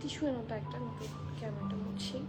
Tissue এনোটা একটা নতুন ক্যামেরাটা মুছি।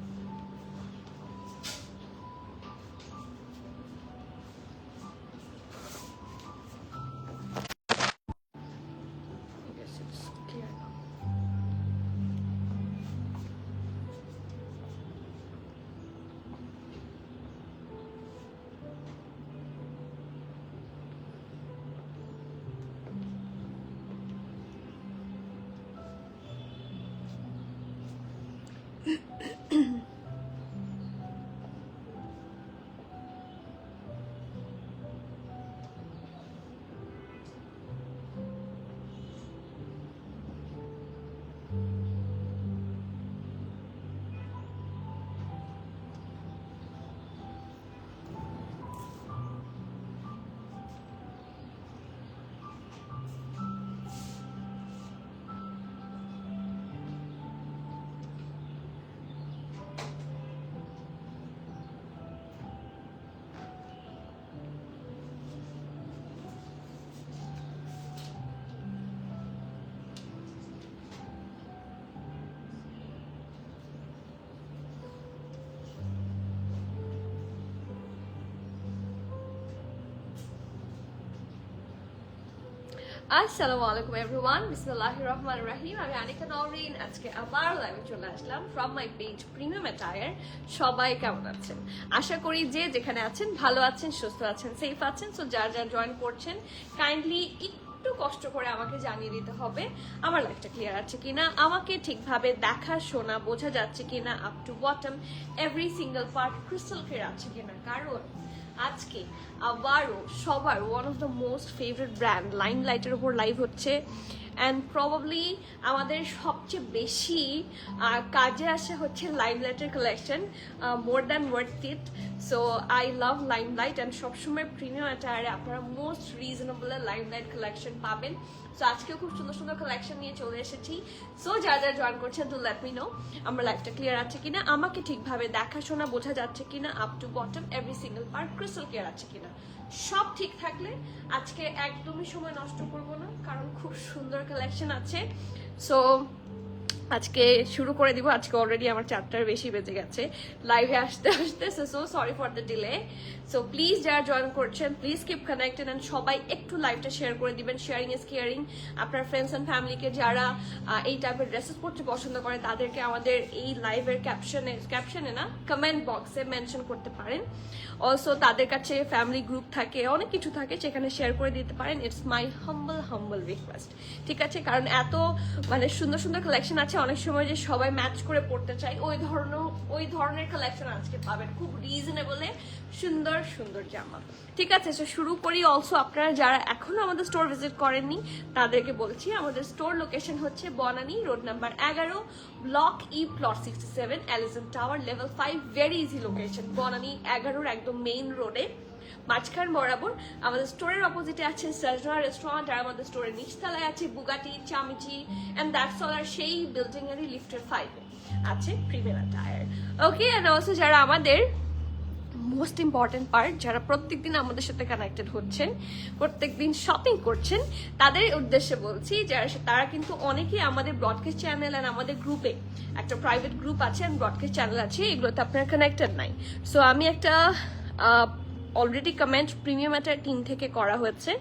আসসালামু আলাইকুম এভরিওয়ান, বিসমিল্লাহির রহমানির রহিম। আমি আনিকা নওরিন। আজকে আবার লাইভে চলে আসলাম from my page premium attire. সবাই কেমন আছেন? আশা করি যে যেখানে আছেন ভালো আছেন, সুস্থ আছেন, সেফ আছেন। সো যার যার জয়েন করছেন কাইন্ডলি একটু কষ্ট করে আমাকে জানিয়ে দিতে হবে আমার লাইফটা ক্লিয়ার আছে কিনা, আমাকে ঠিকভাবে দেখা শোনা বোঝা যাচ্ছে কিনা, up to bottom every single part crystal clear আছে কিনা। কারণ আজকে আবারও সবার one of the most favourite brand লাইমলাইটের উপর লাইভ হচ্ছে। অ্যান্ড প্রবাবলি আমাদের সবচেয়ে বেশি কাজে আসে হচ্ছে লাইমলাইটের collection, more than worth it. So I love Limelight and সবসময় প্রিমিয়াম অ্যাটায়ারে আপনারা মোস্ট রিজনেবল লাইমলাইট কালেকশন পাবেন। সো আজকেও খুব সুন্দর সুন্দর কালেকশন নিয়ে চলে এসেছি। সো যারা যারা জয়েন করছেন টু লেট মি নো আমার লাইফটা ক্লিয়ার আছে কিনা, আমাকে ঠিকভাবে দেখাশোনা বোঝা যাচ্ছে কিনা, up to bottom every single part crystal clear আছে কিনা। সব ঠিক থাকলে আজকে একদমই সময় নষ্ট করব না, কারণ খুব সুন্দর কালেকশন আছে। সো আজকে শুরু করে দিব। আজকে অলরেডি আমার 4টার বেশি বেজে গেছে লাইভে আসতে আসতে। So sorry for the delay. So please যারা জয়েন করছেন প্লিজ কিপ কানেক্টেড অ্যান্ড সবাই একটু লাইভটা শেয়ার করে দিবেন। Sharing is caring. আপনার ফ্রেন্ডস অ্যান্ড ফ্যামিলিকে যারা এই টাইপের ড্রেসেস পরতে পছন্দ করে তাদেরকে আমাদের এই লাইভের ক্যাপশনে না কমেন্ট বক্সে মেনশন করতে পারেন। অলসো তাদের কাছে ফ্যামিলি গ্রুপ থাকে, অনেক কিছু থাকে, সেখানে শেয়ার করে দিতে পারেন। ইটস মাই হাম্বল রিকোয়েস্ট, ঠিক আছে? কারণ এত সুন্দর সুন্দর কালেকশন আছে, অনেক সময় যে সবাই ম্যাচ করে পড়তে চাই, ওই ধরনের কালেকশন আজকে পাবেন খুব রিজনেবলে সুন্দর সুন্দর জামা, ঠিক আছে? সো শুরু করি। অলসো আপনারা যারা এখনো আমাদের স্টোর ভিজিট করেননি তাদেরকে বলছি আমাদের স্টোর লোকেশন হচ্ছে Banani road number 11, block E, plot 67, Elizon tower, level 5। Very easy location, Banani 11 একদম মেইন রোডে মাঝখান বরাবর। আমাদের স্টোরের অপোজিটে আছে সাজনা রেস্টুরেন্ট, আর আমাদের স্টোরের নিচতলায় আছে বুগাটি, চামিচি এন্ড দ্যাটস অল। আর সেই বিল্ডিং এরই লিফটের 5-এ আছে premium attire. Okay, and also যারা আমাদের মোস্ট ইম্পর্টেন্ট পার্ট, যারা প্রত্যেকদিন আমাদের সাথে কানেক্টেড হচ্ছেন, প্রত্যেকদিন শপিং করছেন, তাদের উদ্দেশ্যে বলছি তারা কিন্তু অনেকেই আমাদের ব্রডকাস্ট চ্যানেল আর আমাদের গ্রুপে একটা প্রাইভেট গ্রুপ আছে আর ব্রডকাস্ট চ্যানেল আছে, এগুলোতে আপনারা কানেক্টেড নাই। সো আমি একটা already comment premium attire team থেকে করা হয়েছে,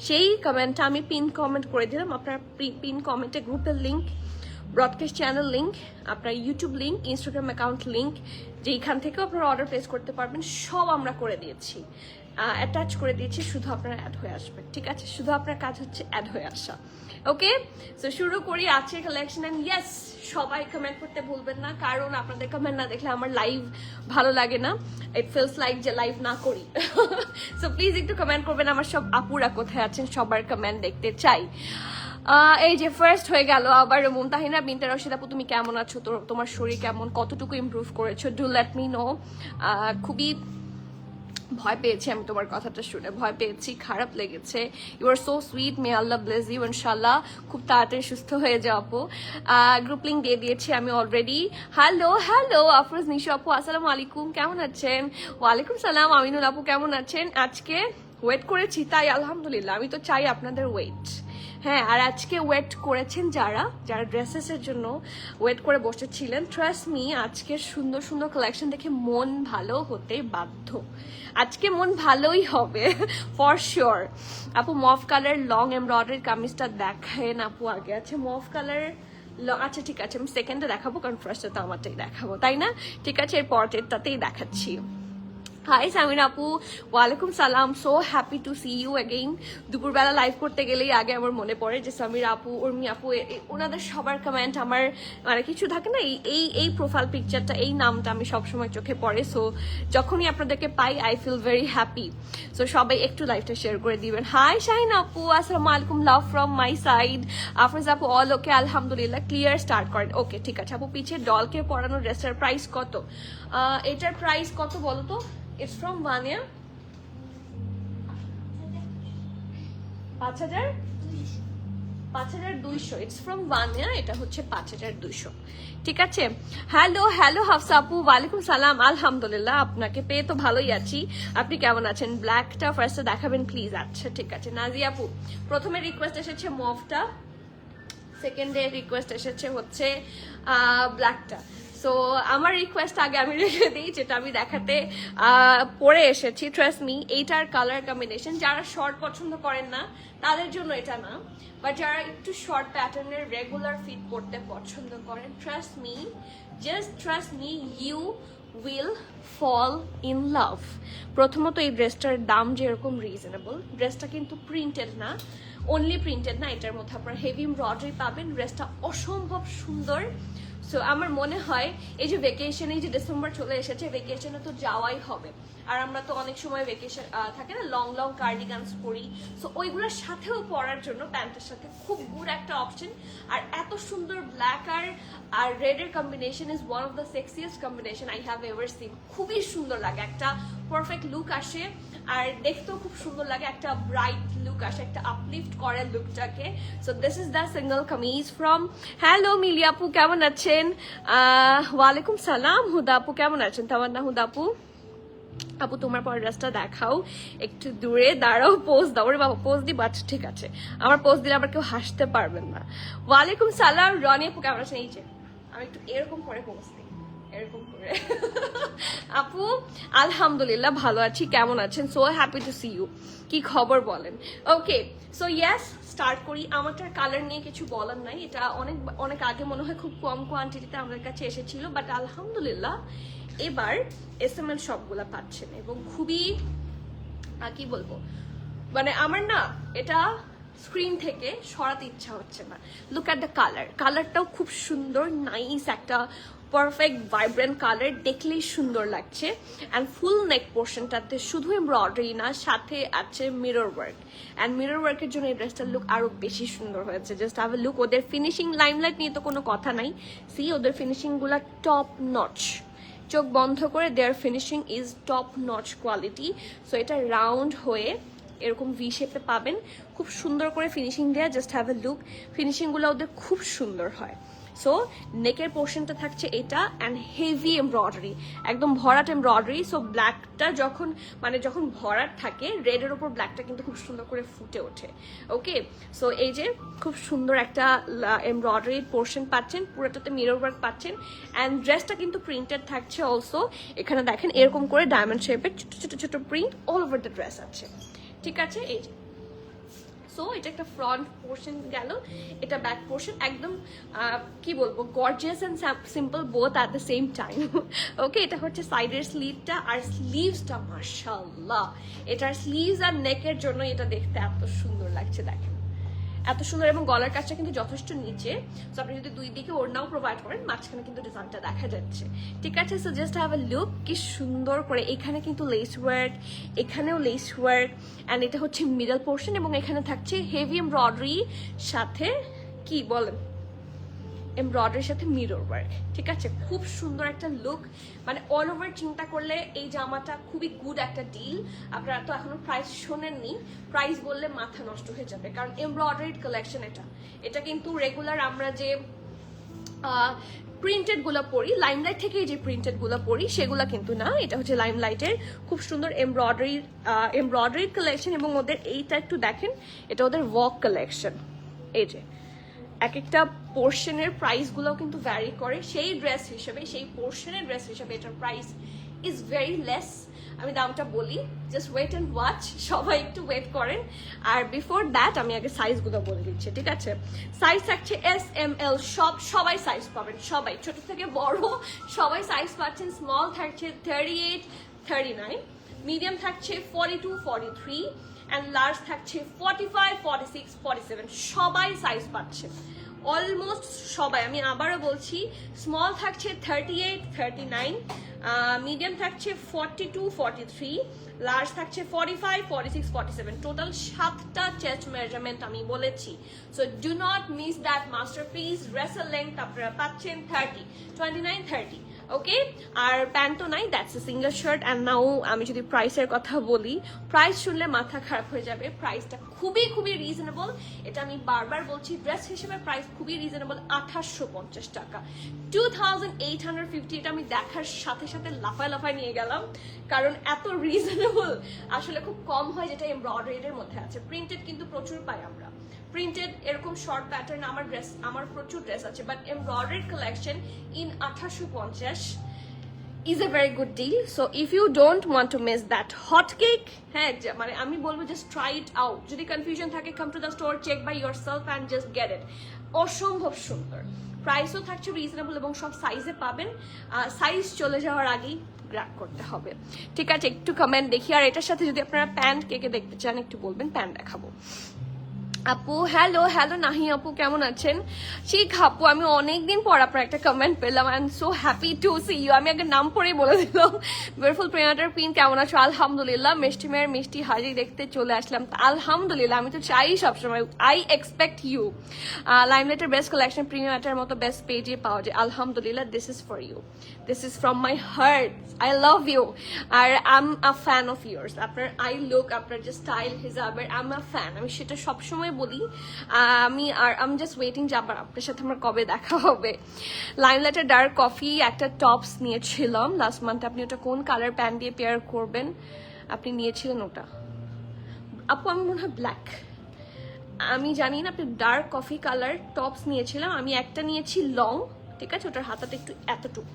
সেই কমেন্টটা আমি পিন কমেন্ট করে দিলাম। আপনার পিন কমেন্টে গ্রুপের লিঙ্ক, ব্রডকাস্ট চ্যানেল লিঙ্ক, আপনার YouTube link, Instagram account link, যেইখান থেকে আপনারা অর্ডার প্লেস করতে পারবেন, সব আমরা করে দিয়েছি, অ্যাটাচ করে দিয়েছি। শুধু আপনারা অ্যাড হয়ে আসবেন, ঠিক আছে? শুধু আপনার কাজ হচ্ছে অ্যাড হয়ে আসা। ওকে, সো শুরু করি আজকের কালেকশন। অ্যান্ড ইয়েস, সবাই কমেন্ট করতে ভুলবেন না, কারণ আপনাদের কমেন্ট না দেখলে আমার লাইভ ভালো লাগে না। ইট ফিলস লাইক যে লাইভ না করি। সো প্লিজ একটু কমেন্ট করবেন। আমার সব আপুরা কোথায় আছেন সবার কমেন্ট দেখতে চাই। এই যে ফার্স্ট হয়ে গেল আবার মুমতাহিনা বিনতে রশিদ আপু, তুমি কেমন আছো? তোমার শরীর কেমন, কতটুকু ইমপ্রুভ করেছো? Do let me no. খুবই ভয় পেয়েছি আমি তোমার কথাটা শুনে, ভয় পেয়েছি, খারাপ লেগেছে। You are so sweet, may Allah bless you, ইনশাল্লাহ খুব তাড়াতাড়ি সুস্থ হয়ে যাও আপু। গ্রুপ লিঙ্ক দিয়ে দিয়েছি আমি অলরেডি। হ্যালো আফরোজ নিশু আপু, আসসালামু আলাইকুম, কেমন আছেন? ওয়ালাইকুম সালাম। আমিনুল আপু কেমন আছেন? আজকে ওয়েট করেছি তাই আলহামদুলিল্লাহ। আমি তো চাই আপনাদের ওয়েট, হ্যাঁ, আর আজকে ওয়েট করেছেন যারা যারা ড্রেসেসের জন্য ওয়েট করে বসেছিলেন, ট্রাস্ট মি আজকের সুন্দর সুন্দর কালেকশন দেখে মন ভালো হতে বাধ্য। আজকে মন ভালোই হবে ফর শিওর। আপু মফ কালার লং এমব্রয়ডারি কামিজটা দেখেন আপু, আগে আছে মফ কালার। আচ্ছা ঠিক আছে, আমি সেকেন্ডে দেখাবো কারণ ফার্স্টে তো আমারটাই দেখাবো, তাই না? ঠিক আছে, এর পরেরটাতেই দেখাচ্ছি। হাই সামিন আপু, ওয়ালাইকুম সালাম। So happy to see you again. দুপুরবেলা লাইভ করতে গেলেই আগে আমার মনে পড়ে যে সামির আপু, উর্মি আপু, ওনাদের সবার কমেন্ট আমার মানে কিছু থাকে না, এই এই প্রোফাইল পিকচারটা, এই নামটা আমি সবসময় চোখে পড়ে। সো যখনই আপনাদেরকে পাই I feel very happy. So সবাই একটু লাইভটা শেয়ার করে দিবেন। হাই শাহিন আপু, আসসালামু আলাইকুম, love from my side. Afroz আপু অল ওকে, আলহামদুলিল্লাহ ক্লিয়ার, স্টার্ট করেন। ওকে ঠিক আছে আপু, পিছিয়ে ডলকে পরানো ড্রেসটার প্রাইস কত? এটার প্রাইস কত বলো তো? It's from Vanya. 5200। It's from Vanya. এটা হচ্ছে 5200। ঠিক আছে। হ্যালো হ্যালো হাফসা আপু, ওয়ালাইকুম সালাম। আলহামদুলিল্লাহ, আপনাকে পেয়ে তো ভালোই আছি। আপনি কেমন আছেন? ব্ল্যাকটা ফার্স্টে দেখাবেন প্লিজ। আচ্ছা ঠিক আছে। নাজি আপু, প্রথমে রিকোয়েস্ট এসেছে মফটা, সেকেন্ডে রিকোয়েস্ট এসেছে হচ্ছে ব্ল্যাকটা। সো আমার রিকোয়েস্ট আগে আমি রেখে দিই, যেটা আমি দেখাতে পরে এসেছি। ট্রাস্ট মি, এইটার কালার কম্বিনেশন যারা শর্ট পছন্দ করেন না তাদের জন্য এটা না, বাট যারা একটু শর্ট প্যাটার্নের রেগুলার ফিট করতে পছন্দ করেন, trust me, just trust me, you will fall in love. প্রথমত এই ড্রেসটার দাম যেরকম রিজনেবল, ড্রেসটা কিন্তু প্রিন্টেড না, অনলি প্রিন্টেড না, এটার মধ্যে আপনার হেভি এমব্রয়ডারি পাবেন। ড্রেসটা অসম্ভব সুন্দর। সো আমার মনে হয় এই যে ভেকেশনে, এই যে ডিসেম্বর চলে এসেছে, ভেকেশনে তো যাওয়াই হবে। আর আমরা তো অনেক সময় ভেকেশন থাকে না, লং লং কার্ডিগানস পরি। সো ওইগুলোর সাথেও পরার জন্য প্যান্টের সাথে খুব গুড একটা অপশন। আর এত সুন্দর ব্ল্যাক আর রেডের combination is one of the sexiest combination I have ever seen. খুবই সুন্দর লাগে, একটা পারফেক্ট লুক আসে, আর দেখতেও খুব সুন্দর লাগে, একটা ব্রাইট লুক আসে, একটা আপলিফট করে লুকটাকে। So this is the single kameez from. Hello Mili আপু, কেমন আছেন? ওয়ালাইকুম সালাম। হুদা আপু কেমন আছেন? তামান্না হুদা আপু, আপু তোমার পরের ড্রেসটা দেখাও, একটু দূরে দাঁড়াও, পোজ দাও। ওরে বাবা, পোজ দিব? আচ্ছা ঠিক আছে, আমার পোজ দিলে আবার কেউ হাসতে পারবেন না। ওয়ালাইকুম সালাম। রনি আপু কেমন আছেন? এই যে আমি একটু এরকম করে পোজ দিই, এরকম করে। আপু আলহামদুলিল্লাহ ভালো আছি, কেমন আছেন? So happy to see you. কি খবর বলেন? ওকে, সো ইয়েস, স্টার্ট করি। আমারটার কালার নিয়ে কিছু বলার নাই, এটা অনেক অনেক আগে মনে হয় খুব কম কোয়ান্টিটিতে আমাদের কাছে এসেছিল, বাট আলহামদুলিল্লাহ এবার এসএমএল সবগুলা পাচ্ছেন, এবং খুবই কি বলবো, মানে আমার না এটা স্ক্রিন থেকে সরাতে ইচ্ছা হচ্ছে না। লুক অ্যাট দ্য কালার, কালারটাও খুব সুন্দর, নাইস একটা পারফেক্ট ভাইব্রেন্ট কালার, দেখলেই সুন্দর লাগছে। অ্যান্ড ফুল নেক পোর্শনটাতে শুধু এমব্রয়ডারি না, সাথে আছে মিরর ওয়ার্ক, অ্যান্ড মিরর ওয়ার্কের জন্য এই ড্রেসটার লুক আরো বেশি সুন্দর হয়েছে। Just have a look. ওদের ফিনিশিং, লাইমলাইট নিয়ে তো কোনো কথা নাই, সি ওদের ফিনিশিং গুলা টপ নচ, চোখ বন্ধ করে their finishing is top notch quality. So এটা রাউন্ড হয়ে এরকম ভি শেপে পাবেন, খুব সুন্দর করে ফিনিশিং দেয়া। জাস্ট হ্যাভ এ লুক, ফিনিশিংগুলো ওদের খুব সুন্দর হয়। সো নেকের পোর্শনটা থাকছে এটা, অ্যান্ড হেভি এমব্রয়ডারি, একদম ভরাট এমব্রয়ডারি। সো ব্ল্যাকটা যখন মানে যখন ভরাট থাকে, রেডের ওপর ব্ল্যাকটা কিন্তু খুব সুন্দর করে ফুটে ওঠে। ওকে, সো এই যে খুব সুন্দর একটা এমব্রয়ডারি পোর্শন পাচ্ছেন, পুরোটাতে মিরর ওয়ার্ক পাচ্ছেন, অ্যান্ড ড্রেসটা কিন্তু প্রিন্টেড থাকছে অলসো। এখানে দেখেন এরকম করে ডায়মন্ড শেপের ছোট ছোট ছোট print all over the dress আছে। ঠিক আছে, এই যে সো এটা একটা ফ্রন্ট পোর্শন গেল, এটা ব্যাক পোর্শন, একদম কি বলবো, gorgeous and simple both at the same time. Okay, এটা হচ্ছে সাইডের স্লিভটা, আর স্লিভসটা মাশাআল্লাহ, এটার স্লিভস আর নেকের জন্য এটা দেখতে এত সুন্দর লাগছে, দেখেন এত সুন্দর। এবং গলার কাজটা কিন্তু যথেষ্ট নিচে, সো আপনি যদি দুই দিকে ওড়নাও প্রোভাইড করেন, মাঝখানে কিন্তু ডিজাইনটা দেখা যাচ্ছে। ঠিক আছে, so just have a look, কি সুন্দর করে। এখানে কিন্তু লেস ওয়ার্ক, এখানেও লেস ওয়ার্ক, অ্যান্ড এটা হচ্ছে মিডল পোর্শন, এবং এখানে থাকছে হেভি এমব্রয়ডারি, সাথে কি বলেন, এমব্রয়ডারির সাথে মিরর ওয়ার্ক। ঠিক আছে, খুব সুন্দর একটা লুক। মানে অল ওভার চিন্তা করলে এই জামাটা খুবই গুড একটা ডিল। আপনারা তো এখনো প্রাইস শোনেননি, প্রাইস বললে মাথা নষ্ট হয়ে যাবে, কারণ এমব্রয়ডারিড কালেকশন এটা। এটা কিন্তু রেগুলার আমরা যে প্রিন্টেড গুলো পরি, লাইমলাইট থেকে যে প্রিন্টেড গুলো পরি সেগুলো কিন্তু না, এটা হচ্ছে লাইমলাইটের খুব সুন্দর এমব্রয়ডারি কালেকশন। এবং ওদের এইটা একটু দেখেন, এটা ওদের ওয়ার্ক কালেকশন। এই যে এক একটা পোর্শনের প্রাইসগুলো কিন্তু ভ্যারি করে, সেই ড্রেস হিসেবে, সেই পোর্শনের ড্রেস হিসেবে এটার প্রাইস ইজ ভেরি লেস। আমি দামটা বলি, জাস্ট ওয়েট অ্যান্ড ওয়াচ, সবাই একটু ওয়েট করেন। আর বিফোর দ্যাট আমি আগে সাইজগুলো বলে দিচ্ছি, ঠিক আছে? সাইজ থাকছে এস এম এল, সবাই সাইজ পাবেন, সবাই ছোট থেকে বড় সবাই সাইজ পাচ্ছেন। স্মল থাকছে 38, 39, মিডিয়াম থাকছে 42, 43 অ্যান্ড লার্জ থাকছে 45, 46, 47, সবাই সাইজ পাচ্ছে, অলমোস্ট সবাই। আমি আবারও বলছি, স্মল থাকছে 38, 39, মিডিয়াম থাকছে 42, 43, লার্জ থাকছে 45, 46, 47, টোটাল 7টা চেস্ট মেজারমেন্ট আমি বলেছি। So do not miss that masterpiece. ড্রেসের লেন্থ আপনারা পাচ্ছেন 30, 29, 30, ওকে? আর প্যান্টও নাই, that's a single shirt. And now আমি যদি প্রাইসের কথা বলি, প্রাইস শুনলে মাথা খারাপ হয়ে যাবে। প্রাইসটা খুবই খুবই রিজনেবল, এটা আমি বারবার বলছি। ড্রেস হিসেবে প্রাইস খুবই রিজনেবল, 2850 টাকা, 2850। এটা আমি দেখার সাথে সাথে লাফায় নিয়ে গেলাম, কারণ এত রিজনেবল আসলে খুব কম হয় যেটা এমব্রয়ডারির মধ্যে আছে। প্রিন্টেড কিন্তু প্রচুর পাই আমরা, প্রিন্টেড এরকম শর্ট প্যাটার্ন আমার প্রচুর ড্রেস আছে, but embroidery collection in 2850 is a very good deal. So if you don't want to miss that hot cake, হ্যাঁ, মানে আমি বলবো just try it out. যদি কনফিউশন থাকে, come to the store, check by yourself and just get it. অসম্ভব সুন্দর, প্রাইসও থাকছে রিজনেবল এবং সব সাইজে পাবেন। সাইজ চলে যাওয়ার আগেই গ্র্যাব করতে হবে, ঠিক আছে? একটু কমেন্ট দেখি। আর এটার সাথে যদি আপনারা প্যান্ট কে দেখতে চান একটু বলবেন, প্যান্ট দেখাবো। আপু হ্যালো নাহি আপু, কেমন আছেন? শিখ আপু, আমি অনেকদিন পর আপনার একটা কমেন্ট পেলাম, I am so happy to see you. আমি আগে নাম পড়েই বলে দিলাম। বিউটিফুল প্রিয়াটার পিন, কেমন আছো? আলহামদুলিল্লাহ। মিষ্টি মেয়ের মিষ্টি হাজি দেখতে চলে আসলাম, আলহামদুলিল্লাহ। আমি তো চাই সবসময়, আই এক্সপেক্ট ইউ। লাইমলাইটের বেস্ট কালেকশন প্রিমিয়াটার মতো বেস্ট পেজে পাওয়া যায়, আলহামদুলিল্লাহ। This is for you, this is from my heart, I love you. আর I am a fan of years, আপনার আই লুক, আপনার যে স্টাইল হিসাবের, আই এম আ ফ্যান। আমি সেটা সবসময় বলি। আমি জাস্ট ওয়েটিং যে আবার আপনার সাথে আমার কবে দেখা হবে। লাইমলাইটের ডার্ক কফি একটা টপস নিয়েছিলাম লাস্ট মান্থে, আপনি ওটা কোন কালার প্যান্ট দিয়ে পেয়ার করবেন? আপনি নিয়েছিলেন ওটা আপু, আমি মনে হয় ব্ল্যাক, আমি জানি না। আপনি ডার্ক কফি কালার টপস নিয়েছিলাম, আমি একটা নিয়েছি লং, ঠিক আছে? ওটার হাতাটা একটু এতটুকু,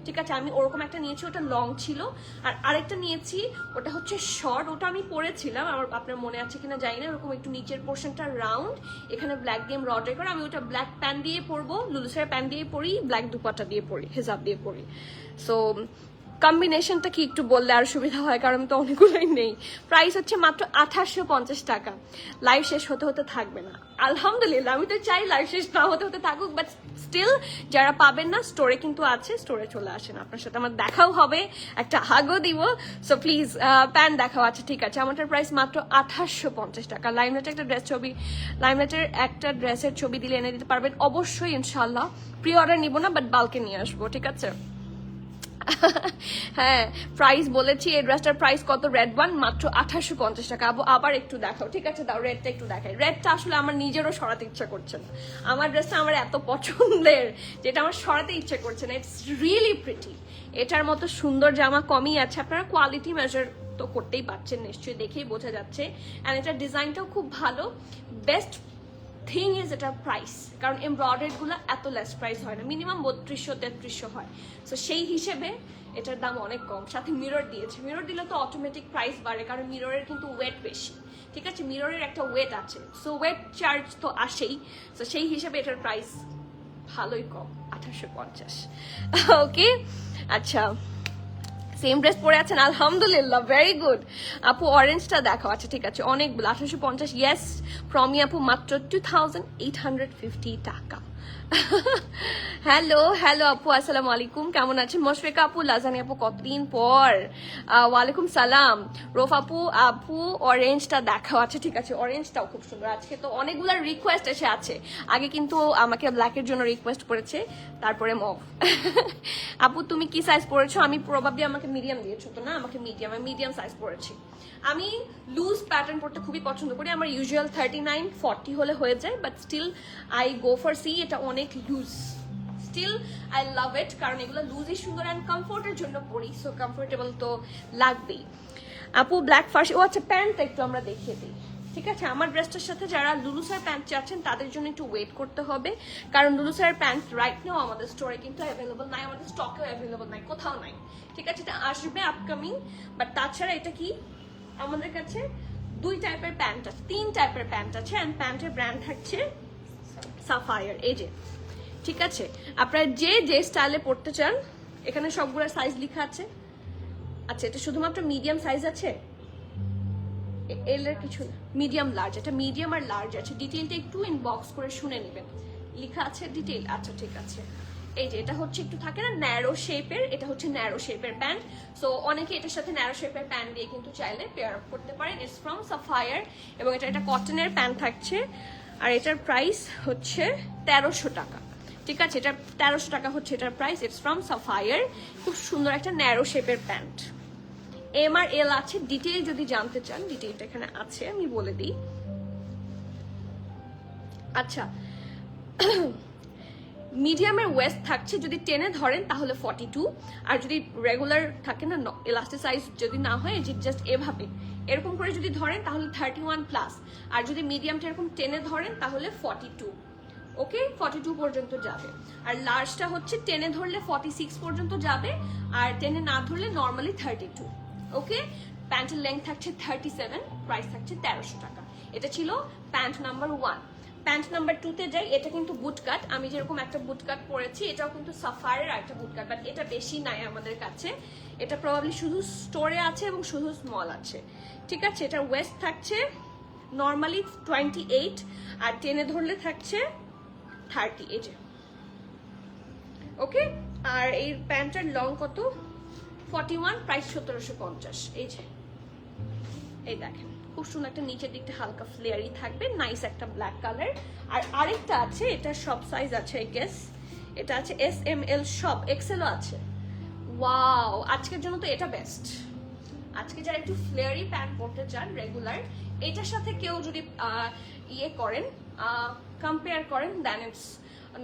ঠিক আছে? আমি ওরকম একটা নিয়েছি, ওটা লং ছিল। আর আরেকটা নিয়েছি, ওটা হচ্ছে শর্ট, ওটা আমি পরেছিলাম, আমার আপনার মনে আছে কিনা জানি না। এরকম একটু নিচের পোর্শনটা রাউন্ড, এখানে ব্ল্যাক দিয়ে এমব্রয়ডারি করে। আমি ওটা ব্ল্যাক প্যান্ট দিয়ে পরবো, লুলুসের প্যান্ট দিয়ে পরি, ব্ল্যাক দুপাট্টা দিয়ে পরি, হিজাব দিয়ে পরি। সো কম্বিনেশনটা কি একটু বললে আর সুবিধা হয়, কারণ তো অনেকগুলোই নেই। প্রাইস হচ্ছে মাত্র 2850 টাকা। লাইভ শেষ হতে থাকবে না, আলহামদুলিল্লাহ। আমি তো চাই লাইভ শেষ না হতে থাকুক, বাট স্টিল যারা পাবেন না, স্টোরে কিন্তু আছে, স্টোরে চলে আসেন, আপনার সাথে আমার দেখাও হবে, একটা হাগও দিব। সো প্লিজ প্যান্ট দেখাও। আচ্ছা ঠিক আছে, আমারটার প্রাইস মাত্র 2850 টাকা। লাইমলাইটের একটা ড্রেস ছবি, লাইমলাইটের একটা ড্রেসের ছবি দিলে এনে দিতে পারবেন অবশ্যই, ইনশাল্লাহ। প্রি অর্ডার নিব না, বাট বাল্কে নিয়ে আসবো, ঠিক আছে? হ্যাঁ, প্রাইস বলেছি। এই ড্রেসটার প্রাইস কত? রেড ওয়ান মাত্র 2850 টাকা। আবার একটু দেখাও, ঠিক আছে? দাও, রেডটা একটু দেখাই। রেডটা আসলে আমার নিজেরও সরাতে ইচ্ছা করছে না, আমার ড্রেসটা আমার এত পছন্দের যেটা আমার সরাতে ইচ্ছা করছে না। It's really pretty. এটার মতো সুন্দর জামা কমই আছে। আপনারা কোয়ালিটি মেজার তো করতেই পারছেন নিশ্চয়ই, দেখেই বোঝা যাচ্ছে। অ্যান্ড এটার ডিজাইনটাও খুব ভালো। বেস্ট থিং ইজ এটার প্রাইস, কারণ এমব্রয়ডারিগুলো এত লেস প্রাইস হয় না, মিনিমাম 3200-3300 হয়। সো সেই হিসেবে এটার দাম অনেক কম। সাথে মিরর দিয়েছে, মিরর দিলে তো অটোমেটিক প্রাইস বাড়ে, কারণ মিররের কিন্তু ওয়েট বেশি, ঠিক আছে? মিররের একটা ওয়েট আছে, সো ওয়েট চার্জ তো আসেই। সো সেই হিসেবে এটার প্রাইস ভালোই কম, 2850। ওকে, আচ্ছা, সেম ড্রেস পরে আছেন, আলহামদুলিল্লাহ, ভেরি গুড। আপু অরেঞ্জটা দেখো। আচ্ছা ঠিক আছে, অনেকগুলো 2850। ইয়েস, প্রমি আপু, মাত্র 2850 টাকা। হ্যালো আপু, আসসালামু আলাইকুম, কেমন আছেন? মোশফিকা আপু, লাজানি আপু, কতদিন পর। ওয়ালাইকুম সালাম। রোফ আপু অরেঞ্জটা দেখাও। আচ্ছা ঠিক আছে, অরেঞ্জটাও খুব সুন্দর। আজকে তো অনেকগুলো রিকোয়েস্ট এসে আছে, আগে কিন্তু আমাকে ব্ল্যাকের জন্য রিকোয়েস্ট করেছে, তারপরে মভ। আপু তুমি কি সাইজ পরেছো? আমি প্রবাবলি, আমাকে মিডিয়াম দিয়েছো তো না? আমাকে মিডিয়াম সাইজ পরেছি। আমি লুজ প্যাটার্ন পরতে খুবই পছন্দ করি, আমার ইউজুয়াল 39-40 হলে হয়ে যায়, but still I go for see. এটা অনেক loose, still I love it, কারণ এগুলো লুজই সুন্দর অ্যান্ড কমফোর্টের জন্য পরি, সো কমফোর্টেবল তো লাগবেই। আপু ব্ল্যাক ফার্সি, ও আচ্ছা, প্যান্টটা একটু আমরা দেখিয়ে দিই। ঠিক আছে, আমার ড্রেসটার সাথে যারা লুলুসার প্যান্ট চাচ্ছেন তাদের জন্য একটু ওয়েট করতে হবে, কারণ লুলুসার প্যান্ট রাইট নাও আমাদের স্টোরে কিন্তু অ্যাভেলেবল নাই, আমাদের স্টকেও অ্যাভেলেবল নাই, কোথাও নাই। ঠিক আছে, এটা আসবে আপকামিং। বাট তাছাড়া এটা কি আমাদের কাছে 2 টাইপের প্যান্ট আছে, 3 টাইপের প্যান্ট আছে, এন্ড প্যান্টের ব্র্যান্ড থাকছে সাফায়ার। এই যে, ঠিক আছে, আপনারা যে যে স্টাইলে পড়তে চান, এখানে সবগুলোর সাইজ লেখা আছে। আচ্ছা, এটা শুধুমাত্র মিডিয়াম সাইজ আছে, এল এর কিছু মিডিয়াম লার্জ, এটা মিডিয়াম আর লার্জ আছে। ডিটেইলটা একটু ইনবক্স করে শুনে নেবেন, লেখা আছে ডিটেইল। আচ্ছা ঠিক আছে, এই যে এটা হচ্ছে একটু থাকে না ন্যারো শেপের, এটা হচ্ছে ন্যারো শেপের প্যান্ট। সো অনেকে এটার সাথে ন্যারো শেপের প্যান্ট দিয়ে কিন্তু চাইলে পেয়ার আপ করতে পারেন। ইটস ফ্রম সাফায়ার এবং এটা কটনের প্যান্ট থাকছে, আর এটার প্রাইস হচ্ছে 1300 টাকা। ঠিক আছে, এটা 1300 টাকা হচ্ছে এটার প্রাইস। ইটস ফ্রম সাফায়ার, খুব সুন্দর একটা ন্যারো শেপের প্যান্ট। এম আর এল আছে, ডিটেইল যদি জানতে চান ডিটেইলটা এখানে আছে, আমি বলে দিই। আচ্ছা, মিডিয়ামের ওয়েস্ট থাকছে, যদি টেনে ধরেন তাহলে 42, আর যদি রেগুলার থাকে না এলাস্টিসাইজ যদি না হয়, যে জাস্ট এভাবে এরকম করে যদি ধরেন তাহলে 31 প্লাস, আর যদি মিডিয়ামটা এরকম টেনে ধরেন তাহলে 42। ওকে, 42 পর্যন্ত যাবে। আর লার্জটা হচ্ছে টেনে ধরলে 46 পর্যন্ত যাবে, আর টেনে না ধরলে নর্মালি 32। ওকে, প্যান্টের লেন্থ থাকছে 37, প্রাইস থাকছে 1300 টাকা। এটা ছিল প্যান্ট নাম্বার 1। প্যান্ট নাম্বার 2-তে যাই। এটা কিন্তু বুট কাট, আমি যেরকম একটা বুট কাট পরেছি, এটাও কিন্তু সাফায়ারের একটা বুট কাট, বাট এটা বেশি নাই আমাদের কাছে, এটা প্রবাবলি শুধু স্টোরে আছে এবং শুধু স্মল আছে। ঠিক আছে, এটার ওয়েস্ট থাকছে নর্মালি 28, আর টেনে ধরলে থাকছে 30। এই যে, ওকে, আর এই প্যান্টের লং কত? 41, প্রাইস 1750। এই যে, এই দেখেন খুব সুন্দর একটা নিচের দিকটা হালকা ফ্লেয়ারি থাকবে, নাইস একটা ব্ল্যাক কালার। আর আরেকটা আছে, এটা সব সাইজ আছে আই গেস, এটা আছে এস এম এল, সব এক্সেলও আছে। ওয়াও, আজকের জন্য তো এটা বেস্ট। আজকে যারা একটু ফ্লেয়ারি প্যান্ট পরতে চান রেগুলার, এটার সাথে কেউ যদি ইয়ে করেন, কম্পেয়ার করেন, then it's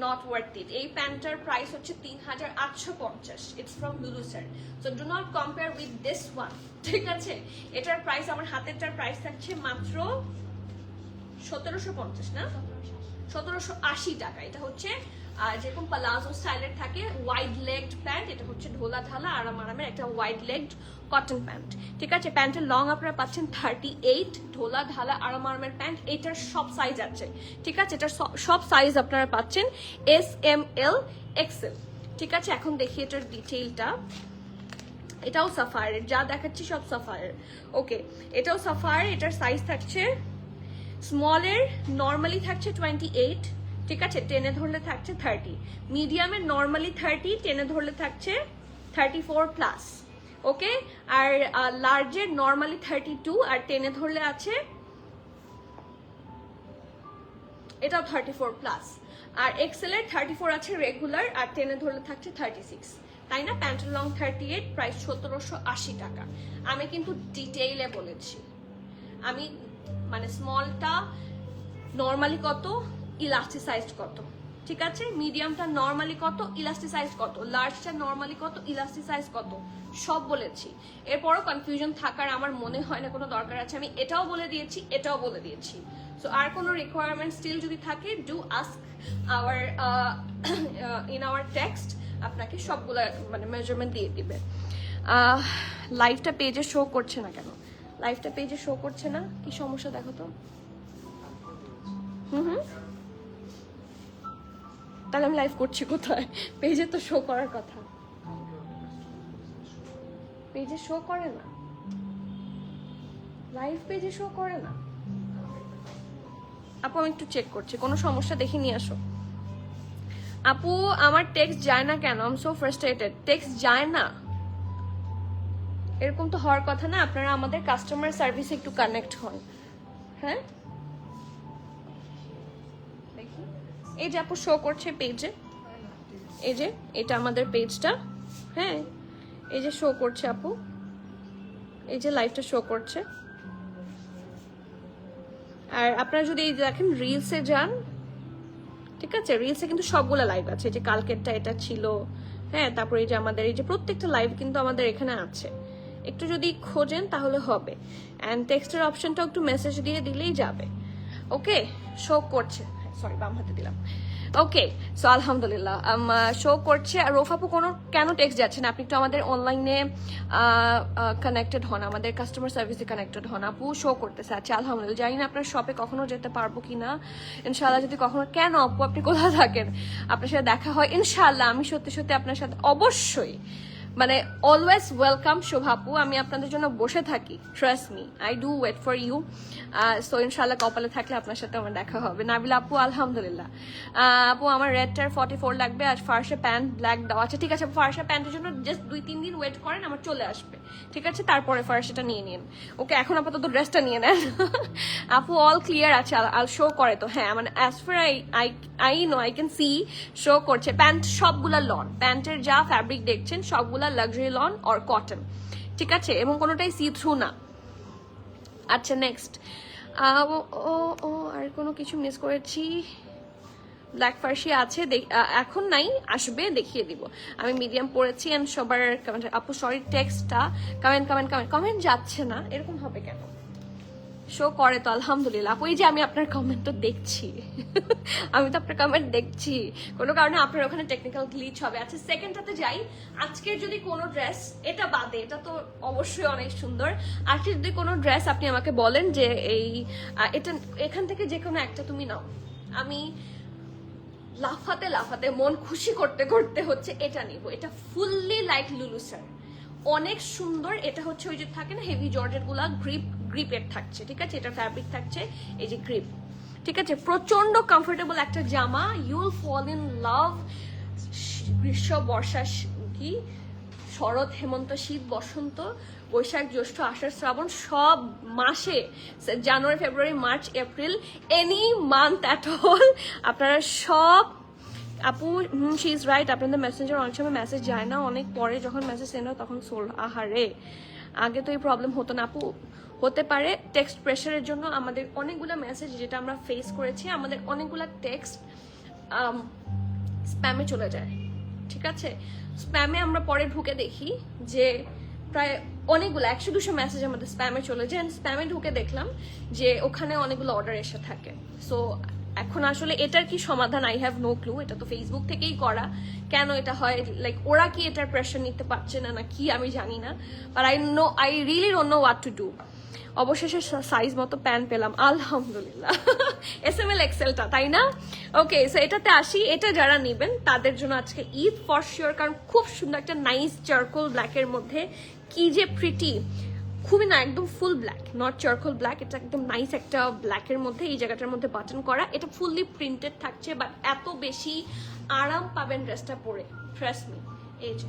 not worth it. এই প্যান্টটার প্রাইস হচ্ছে 3850। It's from Lulusar, so do not compare with this one. ঠিক আছে, এটার প্রাইস, আমার হাতেরটার প্রাইস থাকছে মাত্র 1750 না, 1780 টাকা। এটা হচ্ছে যেরকম পালাজো স্টাইলের থাকে ওয়াইড লেগড প্যান্ট, এটা হচ্ছে ঢোলা ঢালা আরাম আরামের একটা ওয়াইড লেগড কটন প্যান্ট। ঠিক আছে, প্যান্টের লং আপনারা পাচ্ছেন 38, ঢোলা ঢালা আরাম আরামের প্যান্ট। এটার সব সাইজ আছে। ঠিক আছে, এটার সব সাইজ আপনারা পাচ্ছেন এস এম এল এক্সেল। ঠিক আছে, এখন দেখি এটার ডিটেইলটা। এটাও সাফায়ারের, যা দেখাচ্ছি সব সাফায়ার। ওকে, এটাও সাফায়ার, এটার সাইজ থাকছে স্মলের নর্মালি থাকছে 28, ঠিক আছে, টেনে ধরলে থাকছে 30। মিডিয়ামের নর্মালি 30, টেনে ধরলে থাকছে 34 প্লাস। ওকে, আর লার্জের নর্মালি 32, আর টেনে ধরলে আছে এটাও 34 প্লাস। আর এক্সেলের 34 আছে রেগুলার, আর টেনে ধরলে থাকছে 36। তাই না? প্যান্টের লং 38, প্রাইস 1780 টাকা। আমি কিন্তু ডিটেইলে বলেছি, আমি মানে স্মলটা নর্মালি কত, ইলাস্টিসাইজড কত, ঠিক আছে, মিডিয়ামটা নর্মালি কত, ইলাস্টিসাইজ কত, লার্জটা নর্মালি কত, ইলাস্টিসাইজ কত, সব বলেছি। এরপরও কনফিউশন থাকার আমার মনে হয় না কোনো দরকার আছে, আমি এটাও বলে দিয়েছি, এটাও বলে দিয়েছি। সো আর কোনো রিকোয়ারমেন্ট স্টিল যদি থাকে, do ask our in our text, আপনাকে সবগুলো মানে মেজারমেন্ট দিয়ে দিবে। লাইভটা পেজে শো করছে না কেন? লাইভটা পেজে শো করছে না, কি সমস্যা দেখো তো। তাহলে আমি লাইভ করছি কোথায়? পেজে তো শো করার কথা, পেজে শো করে না, লাইভ পেজে শো করে না। আপু আমি একটু চেক করছি, কোনো সমস্যা দেখি নিয়ে আসো। আপু আমার টেক্সট যায় না কেন? I am so frustrated, text যায় না, এরকম তো হওয়ার কথা না। আপনারা আমাদের কাস্টমার সার্ভিসে একটু কানেক্ট হন। হ্যাঁ, এই যে আপু শো করছে পেজে, এই যে এটা আমাদের পেজটা, হ্যাঁ এই যে শো করছে আপু, এই যে লাইভটা শো করছে। আর আপনারা যদি এই দেখেন রিলসে যান, ঠিক আছে, রিলসে কিন্তু সবগুলো লাইভ আছে, যে কালকেরটা এটা ছিল, হ্যাঁ, তারপরে এই যে আমাদের এই যে প্রত্যেকটা লাইভ কিন্তু আমাদের এখানে আছে, একটু যদি খোঁজেন তাহলে হবে, অ্যান্ড টেক্সটের অপশনটাও একটু মেসেজ দিয়ে দিলেই যাবে। ওকে, শো করছে, সরি বাম হাতে দিলাম। ওকে, সো আলহামদুলিল্লাহ শো করছে। আর রোফাপু কেন টেক্সট যাচ্ছে না? আপনি একটু আমাদের অনলাইনে কানেক্টেড হন, আমাদের কাস্টমার সার্ভিসে কানেক্টেড হন। আপু শো করতেছে, আচ্ছা আলহামদুলিল্লাহ। জানি না আপনার শপে কখনো যেতে পারবো কিনা, ইনশাল্লাহ যদি কখনো। কেন আপু আপনি কোথায় থাকেন? আপনার সাথে দেখা হয় ইনশাল্লাহ, আমি সত্যি সত্যি আপনার সাথে অবশ্যই, মানে অলওয়েজ ওয়েলকাম শোভাপু, আমি আপনাদের জন্য বসে থাকি, trust me, I do wait for you. So ইনশাল্লাহ কপালে থাকলে আপনার সাথে আমার দেখা হবে। নাবিলা আপু আলহামদুলিল্লাহ। আপু আমার রেডটার 44 লাগবে, আর ফার্সে প্যান্ট ব্ল্যাক দাও। আচ্ছা ঠিক আছে, ফার্সা প্যান্টের জন্য জাস্ট 2-3 দিন ওয়েট করেন, আমার চলে আসবে, ঠিক আছে? তারপরে ফার্সেটা নিয়ে নিন। ওকে, এখন আপাতত ড্রেসটা নিয়ে নেন। আপু অল ক্লিয়ার আছে, আল শো করে তো? হ্যাঁ, মানে as far I know I can see show করছে। প্যান্ট সবগুলা লন, প্যান্টের যা ফ্যাব্রিক দেখছেন সবগুলা লাক্সারি লন অর কটন, ঠিক আছে? এবং কোনোটাই সি থ্রু না। আচ্ছা নেক্সট, আর কোনো কিছু মিস করেছি? ব্ল্যাক ফার্সি আছে, এখন নাই, আসবে, দেখিয়ে দিব। আমি মিডিয়াম পরেছি এন্ড সবার কমেন্ট। আপু সরি টেক্সটটা কমেন্ট যাচ্ছে না, এরকম হবে কেন? শো করে তো আলহামদুলিল্লাহ আপু। এই যে আমি আপনার কমেন্ট তো দেখছি, আমি তো আপনার কমেন্ট দেখছি, কোনো কারণে আপনার ওখানে টেকনিক্যাল গ্লিচ হবে। আচ্ছা সেকেন্ডটাতে যাই। আজকের যদি কোনো ড্রেস, এটা বাদে, এটা তো অবশ্যই অনেক সুন্দর, আজকে যদি কোনো ড্রেস আপনি আমাকে বলেন যে এই এটা এখান থেকে যে কোনো একটা তুমি নাও, আমি লাফাতে লাফাতে মন খুশি করতে করতে হচ্ছে এটা নিব। এটা ফুললি লাইক লুলু স্যার, অনেক সুন্দর। এটা হচ্ছে ওই যে থাকে না হেভি জর্জেট গুলা, গ্রিপের থাকছে, ঠিক আছে? এটা ফ্যাব্রিক থাকছে এই যে গ্রিপ, ঠিক আছে? প্রচন্ড কমফোর্টেবল একটা জামা, ইউল ফল ইন লাভ। গ্রীষ্ম, বর্ষা, কি শরৎ, হেমন্ত, শীত, বসন্ত, বৈশাখ, জ্যৈষ্ঠ, আষাঢ়, শ্রাবণ, সব মাসে, January, February, March, April, any month at all, আপনারা সব। আপু শি ইজ রাইট, আপনাদের মেসেঞ্জার অনেক সময় মেসেজ যায় না, অনেক পরে যখন মেসেজ সেন্ড হয় তখন সোল। আহারে, আগে তো এই প্রবলেম হতো না আপু। হতে পারে টেক্সট প্রেশারের জন্য। আমাদের অনেকগুলো মেসেজ যেটা আমরা ফেস করেছি, আমাদের অনেকগুলো টেক্সট স্প্যামে চলে যায়, ঠিক আছে? স্প্যামে আমরা পরে ঢুকে দেখি যে প্রায় অনেকগুলো 100-200 মেসেজ আমাদের স্প্যামে চলে যায়। স্প্যামে ঢুকে দেখলাম যে ওখানে অনেকগুলো অর্ডার এসে থাকে। সো এখন আসলে এটার কি সমাধান, আই হ্যাভ নো ক্লু। এটা তো ফেসবুক থেকেই করা, কেন এটা হয়, লাইক ওরা কি এটার প্রেশার নিতে পারছে না না কি আমি জানি না, but I really don't know what to do. অবশেষে সাইজ মতো প্যান্ট পেলাম আলহামদুলিল্লাহ, SML এক্সেলটা, তাই না? ওকে, সো এটাতে আসি। এটা যারা নেবেন তাদের জন্য আজকে ঈদ ফর শিওর, কারণ খুব সুন্দর একটা নাইস চারকোল ব্ল্যাকের মধ্যে, কি যে প্রিটি, খুবই না, একদম full black, not charcoal black, এটা একদম নাইস একটা ব্ল্যাকের মধ্যে, এই জায়গাটার মধ্যে বাটন করা। এটা ফুললি প্রিন্টেড থাকছে, বাট এত বেশি আরাম পাবেন ড্রেসটা পরে, ট্রাস্ট মি। এই যে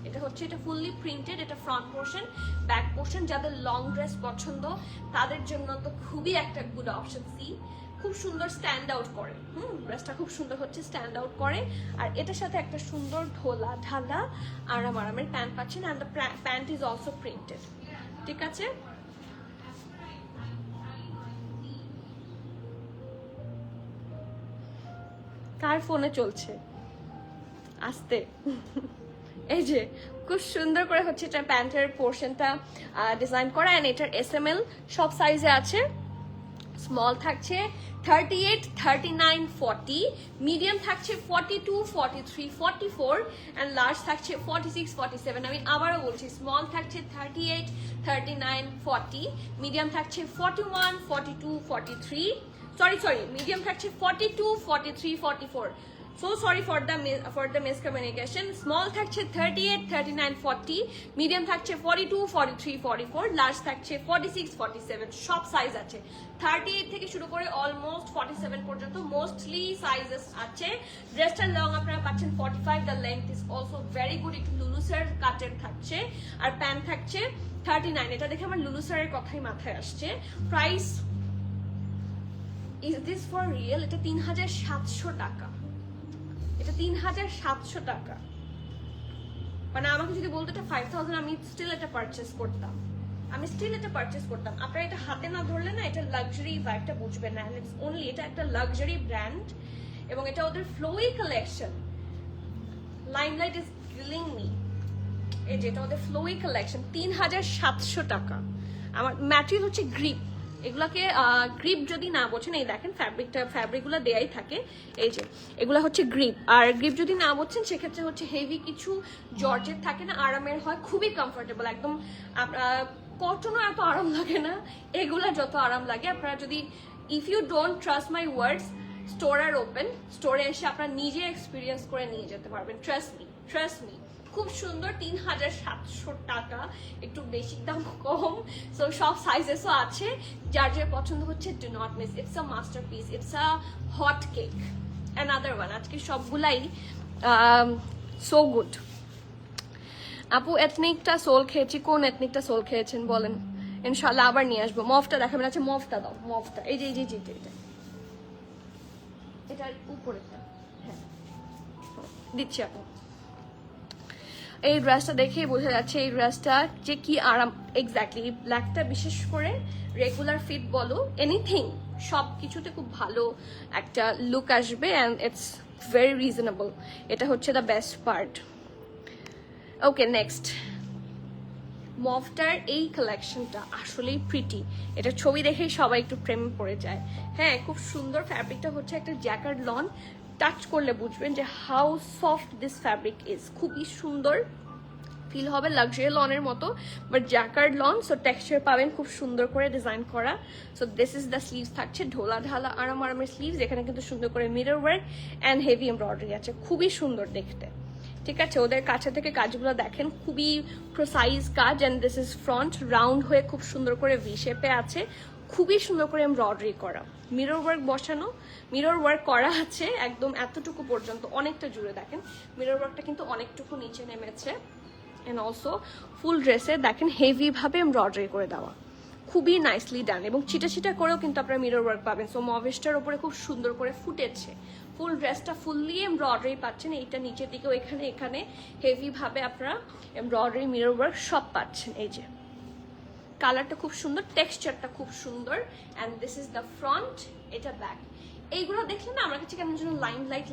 এটা হচ্ছে, এটা ফুললি প্রিন্টেড, এটা ফ্রন্ট পোর্শন, ব্যাক পোর্শন। যাদের লং ড্রেস পছন্দ তাদের জন্য তো খুবই একটা গুড অপশন। সি খুব সুন্দর স্ট্যান্ড আউট করে, ড্রেসটা খুব সুন্দর হচ্ছে, স্ট্যান্ড আউট করে। আর এটার সাথে একটা সুন্দর ঢোলা ঢালা আরামের প্যান্ট পাচ্ছেন, and the pant is also printed, ঠিক আছে? কার ফোনে চলছে আস্তে? এই যে খুব সুন্দর করে হচ্ছে এটা প্যান্টের পোর্শনটা ডিজাইন করা, এন্ড এটার SML সব সাইজে আছে। স্মল থাকছে 38, 39, 40, মিডিয়াম থাকছে 42, 43, 44, এন্ড লার্জ থাকছে 46, 47। আমি আবারও বলছি, স্মল থাকছে 38, 39, 40, মিডিয়াম থাকছে 41, 42, 43, সরি মিডিয়াম থাকছে 42, 43, 44। So sorry for the miscommunication. Small থাকছে 38, 39, 40, medium থাকছে 42, 43, 44, large থাকছে 46, 47, সব সাইজ আছে। 38 থেকে শুরু করে অলমোস্ট 47 পর্যন্ত মোস্টলি সাইজেস আছে। ড্রেসটার লং আপনারা পাচ্ছেন 45, the length is also very good, একটু লুলুসার কাটের থাকছে, আর প্যান্ট থাকছে 39। এটা দেখে আমার লুলুসারের কথাই মাথায় আসছে। Price is this for real? এটা 3700 টাকা, এটা 3700 টাকা। মানে আমাকে যদি বলতো এটা 5000, আমি স্টিল এটা পারচেস করতাম, আপনারা এটা হাতে না ধরলে না এটা লাক্সারি ভাইবটা বুঝবেন না। ইটস অনলি, এটা একটা লাক্সারি ব্র্যান্ড, এবং এটা ওদের flowy collection. Limelight is killing me, এই যেটা ওদের ফ্লোই কালেকশন 3700 টাকা। আমার ম্যাটেরিয়াল হচ্ছে গ্রিপ, এগুলাকে গ্রিপ যদি না বোঝেন এই দেখেন ফ্যাব্রিকগুলো দেয়াই থাকে, এই যে এগুলো হচ্ছে গ্রিপ। আর গ্রিপ যদি না বোঝেন সেক্ষেত্রে হচ্ছে হেভি কিছু জর্জেট থাকে না, আরামের হয়, খুবই কমফোর্টেবল একদম। কটনও এত আরাম লাগে না, এগুলা যত আরাম লাগে। আপনারা যদি if you don't trust my words, store are open, স্টোরে এসে আপনারা নিজে এক্সপিরিয়েন্স করে নিয়ে যেতে পারবেন। ট্রাস্ট মি খুব সুন্দর। 3700 টাকা, একটু বেশি দাম কম। সো সব সাইজেসও আছে, যার যার পছন্দ হচ্ছে do not miss. It's a masterpiece, it's a hot cake. Another one, আজকে সবগুলাই সো গুড। আপু এথনিকটা সোল খেয়েছি, কোন এথনিকটা সোল খেয়েছেন বলেন, ইনশাল্লাহ আবার নিয়ে আসবো। মফটা দেখাবেন? আচ্ছা মফটা দাও, মফটা এই যে এই যে এটা এটার উপরেটা, হ্যাঁ দিচ্ছি আপু। এই ড্রেসটা দেখেই বোঝা যাচ্ছে এই ড্রেসটা যে কি আরাম। এক্স্যাক্টলি ব্ল্যাকটা বিশেষ করে রেগুলার ফিট বলো এনিথিং, সব কিছুতে খুব ভালো একটা লুক আসবে অ্যান্ড ইটস ভেরি রিজনেবল। এটা হচ্ছে the best part. Okay next, মফটার এই কালেকশনটা আসলেই প্রিটি। এটা ছবি দেখেই সবাই একটু প্রেমে পড়ে যায়। হ্যাঁ খুব সুন্দর। ফ্যাব্রিকটা হচ্ছে একটা জ্যাকার্ড লন, টাচ করলে বুঝবেন যে how soft this fabric is. খুবই সুন্দর ফিল হবে, লাক্সারি লনের মতো but jacquard lawn. So texture পাবেন খুব সুন্দর করে ডিজাইন করা। So this is the sleeves, থাকছে ঢোলা ঢালা আরামের স্লিভস। এখানে কিন্তু সুন্দর করে mirror work and heavy embroidery আছে, খুবই সুন্দর দেখতে। ঠিক আছে, ওদের কাছে থেকে কাজগুলো দেখেন, খুবই প্রিসাইজ কাজ। And this is front round হয়ে খুব সুন্দর করে ভি শেপে আছে, খুবই সুন্দর করে এমব্রয়ডারি করা, মিরর ওয়ার্ক বসানো, মিরর ওয়ার্ক করা আছে একদম এতটুকু পর্যন্ত, অনেকটা জুড়ে দেখেন মিরর ওয়ার্কটা কিন্তু অনেকটুকু নিচে নেমেছে। অ্যান্ড অলসো ফুল ড্রেসে দেখেন হেভি ভাবে এমব্রয়ডারি করে দেওয়া, খুবই নাইসলি ডান। এবং ছিটা ছিটা করেও কিন্তু আপনারা মিরর ওয়ার্ক পাবেন। সো মভেস্টার উপরে খুব সুন্দর করে ফুটেছে, ফুল ড্রেসটা ফুললি এমব্রয়ডারি পাচ্ছেন। এইটা নিচের দিকেও এখানে হেভি ভাবে আপনারা এমব্রয়ডারি মিরর ওয়ার্ক সব পাচ্ছেন। এই যে কালারটা খুব সুন্দর, টেক্সচারটা খুব সুন্দর। And this is the front, এটা ব্যাক। এইগুলো দেখলে না আমার কাছে কেমন যেন লাইমলাইট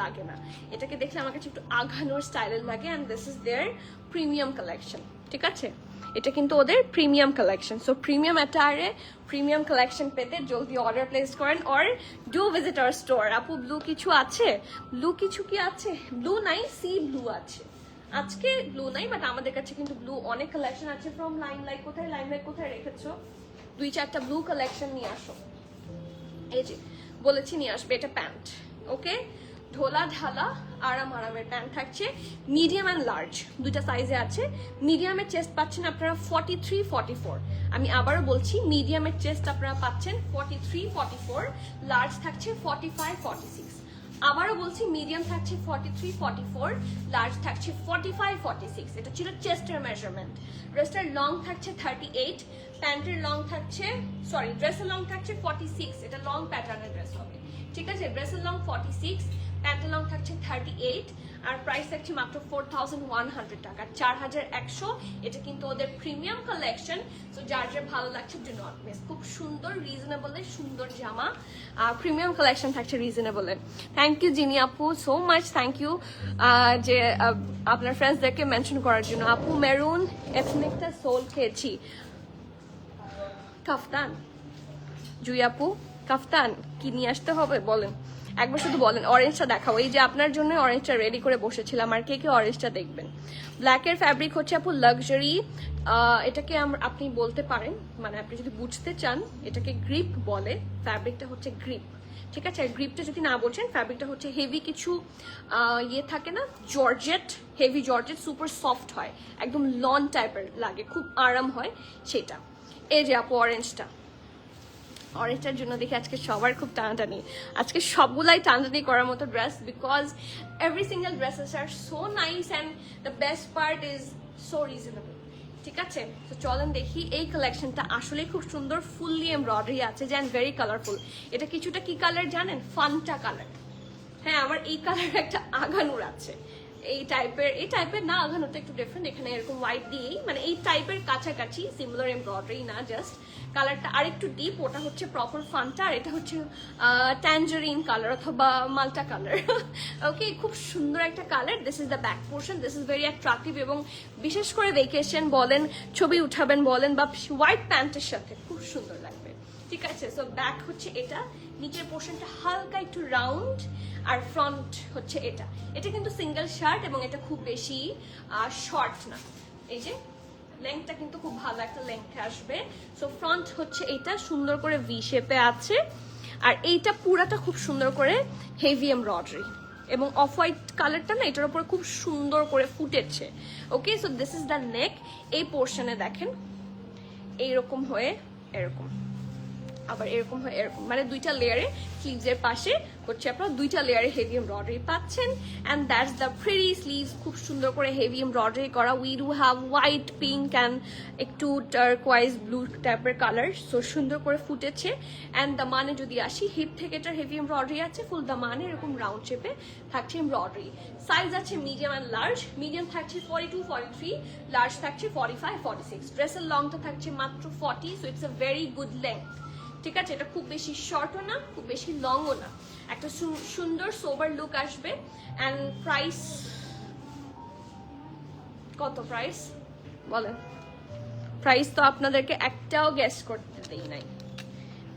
লাগে না, এটাকে দেখলে আমার কাছে একটু আঘানোর স্টাইলের লাগে। And this is their premium collection. ঠিক আছে, এটা কিন্তু ওদের প্রিমিয়াম কালেকশন। সো প্রিমিয়াম অ্যাটায়ারে প্রিমিয়াম কালেকশন পেতে জলদি অর্ডার প্লেস করেন or do visit our store. আপু ব্লু কিছু আছে? ব্লু কিছু কি আছে? ব্লু নাই, সি ব্লু আছে। আজকে ব্লু নাই, বাট আমাদের কাছে কিন্তু ব্লু অনেক কালেকশন আছে ফ্রম লাইমলাইট। লাইমলাইট কোথায় রেখেছো? 2-4টা ব্লু কালেকশন নিয়ে আসো। এই যে বলেছি নিয়ে আসবে। এটা প্যান্ট, ওকে, ঢোলা ঢালা আরামের প্যান্ট থাকছে। মিডিয়াম অ্যান্ড লার্জ দুইটা সাইজে আছে। মিডিয়ামের চেস্ট পাচ্ছেন আপনারা 43-44। আমি আবারও বলছি মিডিয়ামের চেস্ট আপনারা পাচ্ছেন 43-44, লার্জ থাকছে 45-46। আবারও বলছি মিডিয়াম থাকছে 43-44, লার্জ থাকছে 45-46। এটা ছিল চেস্টের মেজারমেন্ট। ড্রেসটার লং থাকছে 38, প্যান্টের লং থাকছে ড্রেসের লং থাকছে 46। এটা লং প্যাটার্নের ড্রেস হবে। ঠিক আছে, ড্রেসের লং 46, প্যান্টের লং থাকছে 38, আর প্রাইস থাকছে মাত্র 4100 টাকা, 4100। এটা কিন্তু ওদের প্রিমিয়াম কালেকশন। সো যার যার ভালো লাগছে ডু নট মিস। খুব সুন্দর রিজনেবলে সুন্দর জামা, প্রিমিয়াম কালেকশন থাকছে রিজনেবলে। থ্যাংক ইউ জিনি আপু, সো মাচ থ্যাংক ইউ যে আপনার ফ্রেন্ডসদেরকে মেনশন করার জন্য। আপু মেরুন এথনিকটা সোল খেয়েছি। কাফতান জুই আপু, কাফতান কি নিয়ে আসতে হবে বলেন, একবার শুধু বলেন। অরেঞ্জটা দেখাও, এই যে আপনার জন্য অরেঞ্জটা রেডি করে বসেছিলাম। আর কে কে অরেঞ্জটা দেখবেন? ব্ল্যাকের ফ্যাব্রিক হচ্ছে আপু লাক্সারি। এটাকে আপনি বলতে পারেন, মানে আপনি যদি বুঝতে চান এটাকে গ্রিপ বলে। ফ্যাব্রিকটা হচ্ছে গ্রিপ। ঠিক আছে, গ্রিপটা যদি না বলছেন, ফ্যাব্রিকটা হচ্ছে হেভি কিছু ইয়ে থাকে না, georgette, heavy georgette, super soft হয়, একদম লন টাইপের লাগে, খুব আরাম হয় সেটা। এই যে আপু অরেঞ্জটা, অরেঞ্জটার জন্য দেখি আজকে সবার খুব টানাটানি। আজকে সবগুলাই টানাটানি করার মতো dress, because every single dresses are so nice and the best part is so reasonable. ঠিক আছে, তো চলেন দেখি। এই কালেকশনটা আসলে খুব সুন্দর, ফুললি এমব্রয়ডারি আছে অ্যান্ড ভেরি কালারফুল। এটা কিছুটা কি কালার জানেন? Fanta colour. হ্যাঁ, আমার এই কালার একটা আগানুর আছে, এই টাইপের না, আঘানোটা একটু ডিফারেন্ট, এখানে এরকম হোয়াইট দিয়েই মানে এই টাইপের কাছাকাছি, সিমিলার এমব্রয়ডারি না, জাস্ট কালারটা আরেকটু ডিপ, ওটা হচ্ছে প্রপার ফান্টা, আর এটা হচ্ছে ট্যাঞ্জারিন কালার অথবা মাল্টা কালার। ওকে, খুব সুন্দর একটা colour. This is the back portion, this is very attractive, এবং বিশেষ করে ভেকেশন বলেন, ছবি উঠাবেন বলেন, বা হোয়াইট প্যান্টের সাথে খুব সুন্দর লাগবে। ঠিক আছে, সো ব্যাক হচ্ছে এটা, নিচের পোর্শনটা হালকা একটু রাউন্ড, আর ফ্রন্ট হচ্ছে এটা। এটা কিন্তু সিঙ্গেল শার্ট, এবং এটা খুব বেশি শর্ট না, এই যে লেংথটা কিন্তু খুব ভালো একটা লেংথে আসবে। সো ফ্রন্ট হচ্ছে এটা সুন্দর করে ভি শেপে আছে, আর এইটা পুরাটা খুব সুন্দর করে হেভি এমব্রয়ডারি, এবং অফ হোয়াইট কালারটা না এটার উপরে খুব সুন্দর করে ফুটেছে। Okay, so this is the neck. এই পোর্শনে দেখেন এইরকম হয়ে এরকম, আবার এরকম হয় এরকম, মানে দুইটা লেয়ারে, স্লিভস এর পাশে হচ্ছে আপনারা দুইটা লেয়ারে হেভি এমব্রয়ডারি পাচ্ছেন। And that's the pretty sleeves, খুব সুন্দর করে হেভি এমব্রয়ডারি করা। We do have white, pink and একটু টার্কোয়াইজ ব্লু টাইপের কালার, সো সুন্দর করে ফুটেছে। অ্যান্ড দামানে যদি আসি, হিপ থেকে এটার হেভি এমব্রয়ডারি আছে, ফুল দামানে এরকম রাউন্ড শেপে থাকছে এমব্রয়ডারি। সাইজ আছে মিডিয়াম অ্যান্ড লার্জ, মিডিয়াম থাকছে 42, 43, লার্জ থাকছে 45, 46। ড্রেসের লংটা থাকছে মাত্র 40, so it's a very good length. ঠিক আছে, এটা খুব বেশি শর্টও না, খুব বেশি লংও না, একটা সুন্দর সোবার লুক আসবে। এন্ড প্রাইস কত? প্রাইস বলেন। প্রাইস তো আপনাদেরকে একটাও গেস করতে দেই নাই।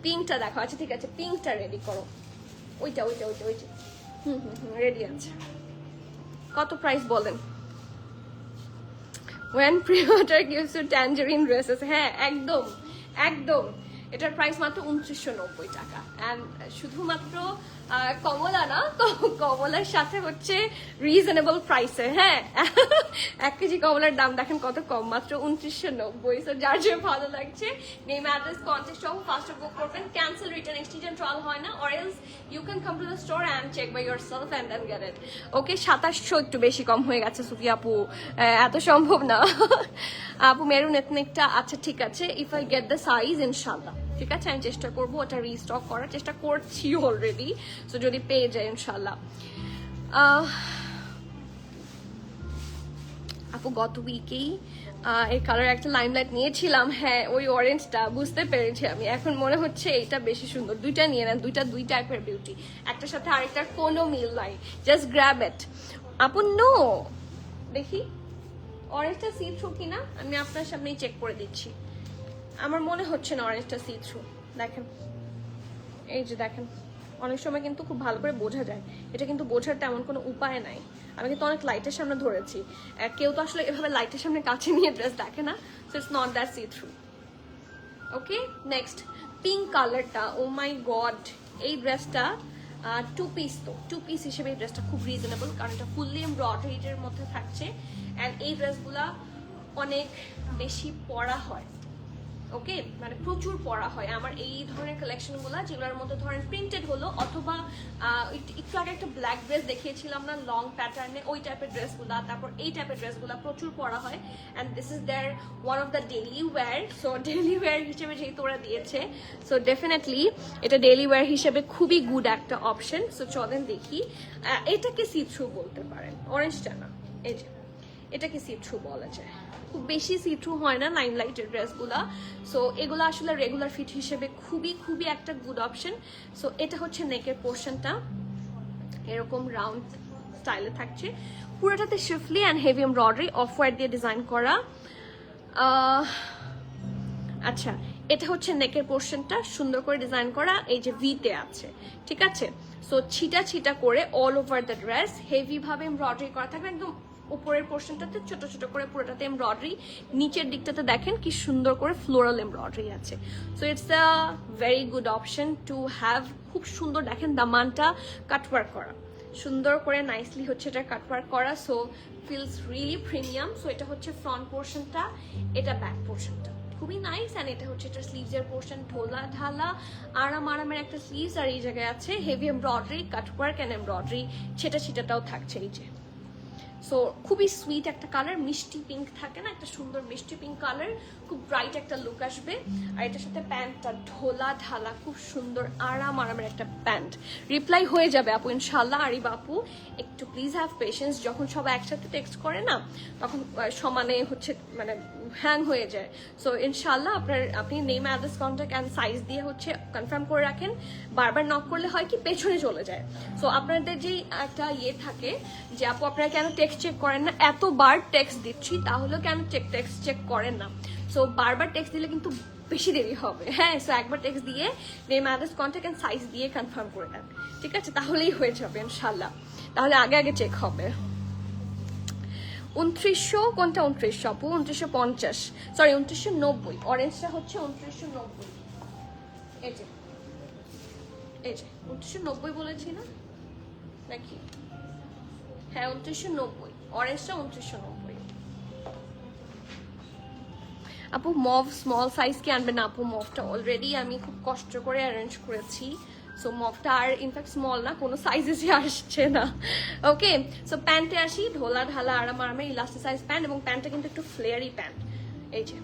পিঙ্কটা দেখো, আচ্ছা ঠিক আছে, পিঙ্কটা রেডি করো, ওইটা রেডি আছে। কত প্রাইস বলেন? when pre-order gives you tangerine dresses, হ্যাঁ একদম একদম, এটার প্রাইস মাত্র 2990 টাকা। অ্যান্ড শুধুমাত্র কমলা না, কমলার সাথে হচ্ছে রিজনেবল প্রাইসে। হ্যাঁ, 1 কেজি কমলার দাম দেখেন কত কম, মাত্র 2990। সো যার যে ভালো লাগছে, নেম, অ্যাড্রেস, কন্ট্যাক্ট সহ ফার্স্ট বুক করবেন। Cancel, return, exchange and trial হয় না, or else you can come to the store and check by yourself and then get it. Okay, 2700 একটু বেশি কম হয়ে গেছে সুফি আপু, এত সম্ভব না। আপু মেরুন এথনিকটা, আচ্ছা ঠিক আছে, if I get the size ইনশাল্লাহ, ঠিক আছে আমি চেষ্টা করবো ওটা রিস্টক করার, চেষ্টা করছি অলরেডি, সো যদি পেয়ে যায় ইনশাল্লাহ। আপু গত উইকেই এই কালার একটা লাইমলাইট নিয়েছিলাম, হ্যাঁ ওই অরেঞ্জটা, বুঝতে পেরেছি আমি, এখন মনে হচ্ছে এইটা বেশি সুন্দর। দুইটা নিয়ে নেন, দুই টাইপের বিউটি, একটার সাথে আরেকটার কোনো মিল নাই, জাস্ট গ্র্যাব ইট। আপু নো, দেখি অরেঞ্জটা সি থ্রু কিনা, আমি আপনার সামনেই চেক করে দিচ্ছি। আমার মনে হচ্ছে না অরেঞ্জটা সি থ্রু, দেখেন এই যে দেখেন, অনেক সময় কিন্তু খুব ভালো করে বোঝা যায়, এটা কিন্তু বোঝার তেমন কোনো উপায় নাই। আমি কিন্তু অনেক লাইটের সামনে ধরেছি, কেউ তো আসলে এভাবে লাইটের সামনে কাছে নিয়ে ড্রেস দেখে না, so it's not that see through. Okay, next pink কালারটা, ও মাই গড, এই ড্রেসটা 2 পিস, তো 2 পিস হিসেবে এই ড্রেসটা খুব রিজনেবল, কারণ এটা ফুললি এমব্রয়ডারির মধ্যে থাকছে। অ্যান্ড এই ড্রেসগুলা অনেক বেশি পরা হয়, ওকে, মানে প্রচুর পরা হয় আমার এই ধরনের কালেকশনগুলো, যেগুলোর মধ্যে ধরেন প্রিন্টেড হলো, অথবা একটু আগে একটা ব্ল্যাক ড্রেস দেখিয়েছিলাম না লং প্যাটার্নে, ওই টাইপের ড্রেসগুলা, তারপর এই টাইপের ড্রেসগুলা প্রচুর পরা হয়। And this is their one of the daily wear, so daily wear হিসেবে যেহেতু ওরা দিয়েছে, সো ডেফিনেটলি এটা ডেইলি ওয়্যার হিসেবে খুবই গুড একটা অপশন। সো চলেন দেখি, এটাকে সি থ্রু বলতে পারেন, অরেঞ্জটা না, এই যে এটাকে সি থ্রু বলা যায়, খুব বেশি সি থ্রু হয় না লাইমলাইটের ড্রেসগুলা, সো এগুলো আসলে রেগুলার ফিট হিসেবে খুবই একটা গুড অপশন। সো এটা হচ্ছে নেকের পোর্শনটা, এরকম রাউন্ড স্টাইলে থাকছে, পুরোটাতে schiffli and heavy embroidery off white দিয়ে ডিজাইন করা। আচ্ছা, এটা হচ্ছে নেকের পোর্শনটা, সুন্দর করে ডিজাইন করা, এই যে ভিতে আছে, ঠিক আছে। সো ছিটা করে all over the dress heavy ভাবে এমব্রয়ডারি করা থাকবে, একদম উপরের পোর্শনটাতে ছোট ছোট করে পুরোটাতে এমব্রয়ডারি, নিচের দিকটাতে দেখেন কি সুন্দর করে ফ্লোরাল এমব্রয়ডারি আছে। So it's a very good option to have. খুব সুন্দর দেখেন দামানটা কাটওয়ার্ক করা, সুন্দর করে নাইসলি হচ্ছে এটা কাটওয়ার্ক করা, so feels really premium. So এটা হচ্ছে ফ্রন্ট পোর্শনটা, এটা ব্যাক পোর্শনটা খুবই নাইস। অ্যান্ড এটা হচ্ছে এটা স্লিভসের পোর্শন, ঢোলা ঢালা আরামের একটা স্লিভস, আর এই জায়গায় আছে heavy embroidery, cutwork and embroidery, ছিটাটাও থাকছে, এই যে সো খুবই সুইট একটা কালার, মিষ্টি পিঙ্ক থাকে না, একটা সুন্দর মিষ্টি পিঙ্ক কালার, খুব ব্রাইট একটা লুক আসবে। আর এটার সাথে প্যান্টটা ঢোলা ঢালা খুব সুন্দর আরামের একটা প্যান্ট। রিপ্লাই হয়ে যাবে আপু ইনশাল্লাহ। আরিবা আপু একটু প্লিজ হ্যাভ পেশেন্স, যখন সবাই একসাথে টেক্সট করে না তখন সমানে হচ্ছে মানে হ্যাং হয়ে যায়। সো ইনশাল্লাহ আপনি name, address, contact and size দিয়ে হচ্ছে কনফার্ম করে রাখেন। বারবার নক করলে হয় কি পেছনে চলে যায়। সো আপনাদের যেই একটা থাকে যে আপু আপনারা কেন টেক্সট চেক করেন না, এতবার টেক্সট দিচ্ছি তাহলেও কেন টেক্সট চেক করেন না। সো বারবার টেক্সট দিলে কিন্তু বেশি দেরি হবে। হ্যাঁ, সো একবার টেক্সট দিয়ে name, address, contact and size দিয়ে কনফার্ম করে দেন, ঠিক আছে? তাহলেই হয়ে যাবে ইনশাল্লাহ, তাহলে আগে চেক হবে। 2900 কোনটা? 2900 আপু, 2950, সরি 2990। অরেঞ্জটা হচ্ছে 2990। এই যে 2990 বলেছি না নাকি? হ্যাঁ 2990, অরেঞ্জটা 2990। আপু মভ স্মল সাইজ কি আনবে না? আপু মভটা অলরেডি আমি খুব কষ্ট করে অ্যারেঞ্জ করেছি, সো মভটা আর ইনফ্যাক্ট স্মল না, কোনো সাইজেসই আসছে না। ওকে, সো প্যান্টে আসি, ঢোলা ঢালা আরামে ইলাস্টিক সাইজ প্যান্ট, এবং প্যান্টটা কিন্তু একটু ফ্লেয়ারি প্যান্ট। এই যে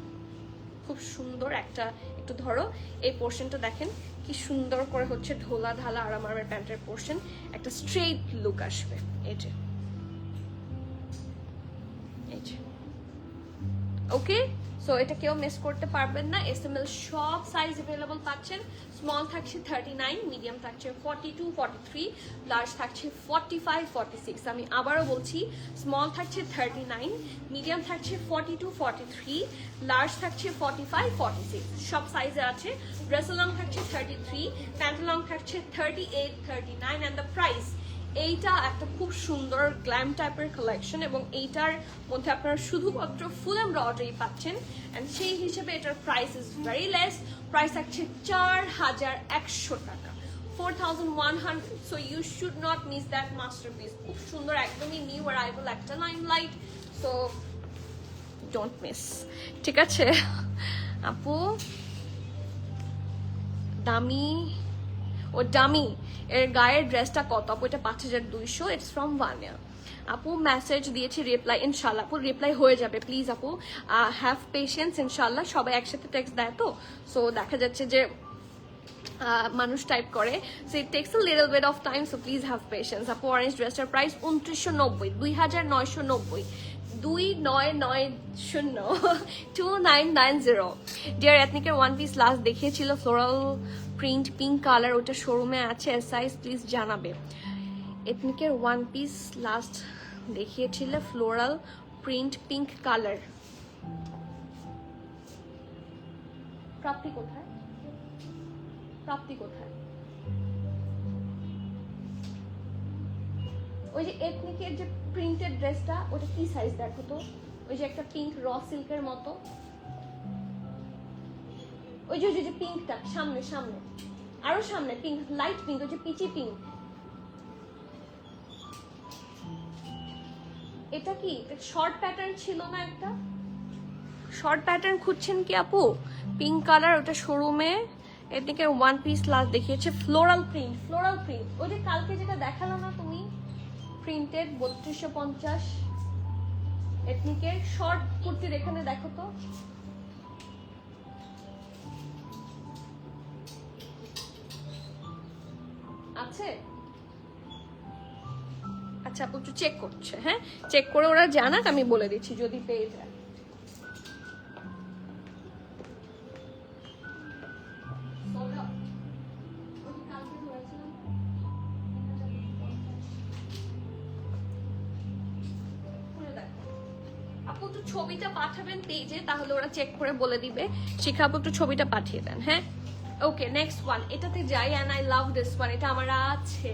খুব সুন্দর একটা, একটু ধরো এই পোর্শনটা দেখেন কি সুন্দর করে হচ্ছে ঢোলা ঢালা আরামের প্যান্টের পোর্শন, একটা স্ট্রেট লুক আসবে। এই যে ওকে, সো এটা কেউ মিস করতে পারবেন না। এসএমএল সব সাইজ अवेलेबल পাচ্ছেন। স্মল থাকছে 39, মিডিয়াম থাকছে 42, 43, লার্জ থাকছে 45, 46। আমি আবারও বলছি, স্মল থাকছে 39, মিডিয়াম থাকছে 42, 43, লার্জ থাকছে 45, 46, সব সাইজে আছে। ড্রেস লং থাকছে 33, প্যান্ট লং থাকছে 38, 39 এন্ড দ্য প্রাইস। এইটা একটা খুব সুন্দর গ্ল্যাম টাইপের কালেকশন, এবং এইটার মধ্যে আপনারা শুধুমাত্র ফুল এমব্রয়ডারি পাচ্ছেন, এন্ড সেই হিসেবে এটার price is very less. Price থাকছে 4100 টাকা, 4100। So you should not miss that masterpiece. খুব সুন্দর, একদমই নিউ অ্যারাইভাল একটা লাইমলাইট, সো ডোন্ট মিস, ঠিক আছে আপু? দামি ডামি এর গায়ের ড্রেসটা কত আপু? এটা 5200, ইটস ফ্রম ভানিয়া। আপু মেসেজ দিয়েছি, রিপ্লাই ইনশাল্লাহ আপু রিপ্লাই হয়ে যাবে, প্লিজ আপু হ্যাভ পেশেন্স ইনশাল্লাহ। সবাই একসাথে টেক্সট দেয় তো, সো দেখা যাচ্ছে যে মানুষ টাইপ করে, so it takes a little bit of time, so please have patience আপু। অরেঞ্জ ড্রেসটার প্রাইস 2990, 2990, 2990। ডিয়ার এথনিকের ওয়ান পিস লাস্ট দেখিয়েছিল ফ্লোরাল প্রিন্ট পিঙ্ক কালার, ওটা শোরুমে আছে, সাইজ প্লিজ জানাবে। এথনিকের ওয়ান পিস লাস্ট দেখিয়েছিল floral print pink colour, Prapti কোথায়? প্রাপ্তি কোথায়? ওই যে এথনিকের যে প্রিন্টেড ড্রেসটা, ওটা কি সাইজ দেখো তো? ওই যে একটা পিঙ্ক র সিল্কের মতো, ওই যে পিঙ্কটা সামনে আরো সামনে পিঙ্ক, লাইট পিঙ্ক, ওই যে পিচি পিঙ্ক। এটা কি শর্ট প্যাটার্ন ছিল না? একটা শর্ট প্যাটার্ন খুঁজছেন কি আপু? পিঙ্ক কালার, ওটা শোরুমে এদিকে ওয়ান পিস লাস্ট দেখিয়েছে ফ্লোরাল প্রিন্ট। ওই যে কালকে যেটা দেখালো না তুমি, প্রিন্টেড 3250 এথনিকের শর্ট কুর্তির, এখানে দেখো তো। আছে? আচ্ছা আপু একটু চেক করছে, হ্যাঁ চেক করে ওরা জানাক, আমি বলে দিচ্ছি যদি পেয়ে যায়। আপু একটু ছবিটা পাঠাবেন পেজে, তাহলে ওরা চেক করে বলে দিবে। শিখা আপু একটু ছবিটা পাঠিয়ে দেন, হ্যাঁ। ওকে নেক্সট ওয়ান, এটাতে যাই, and I love this one. এটা আমার আছে,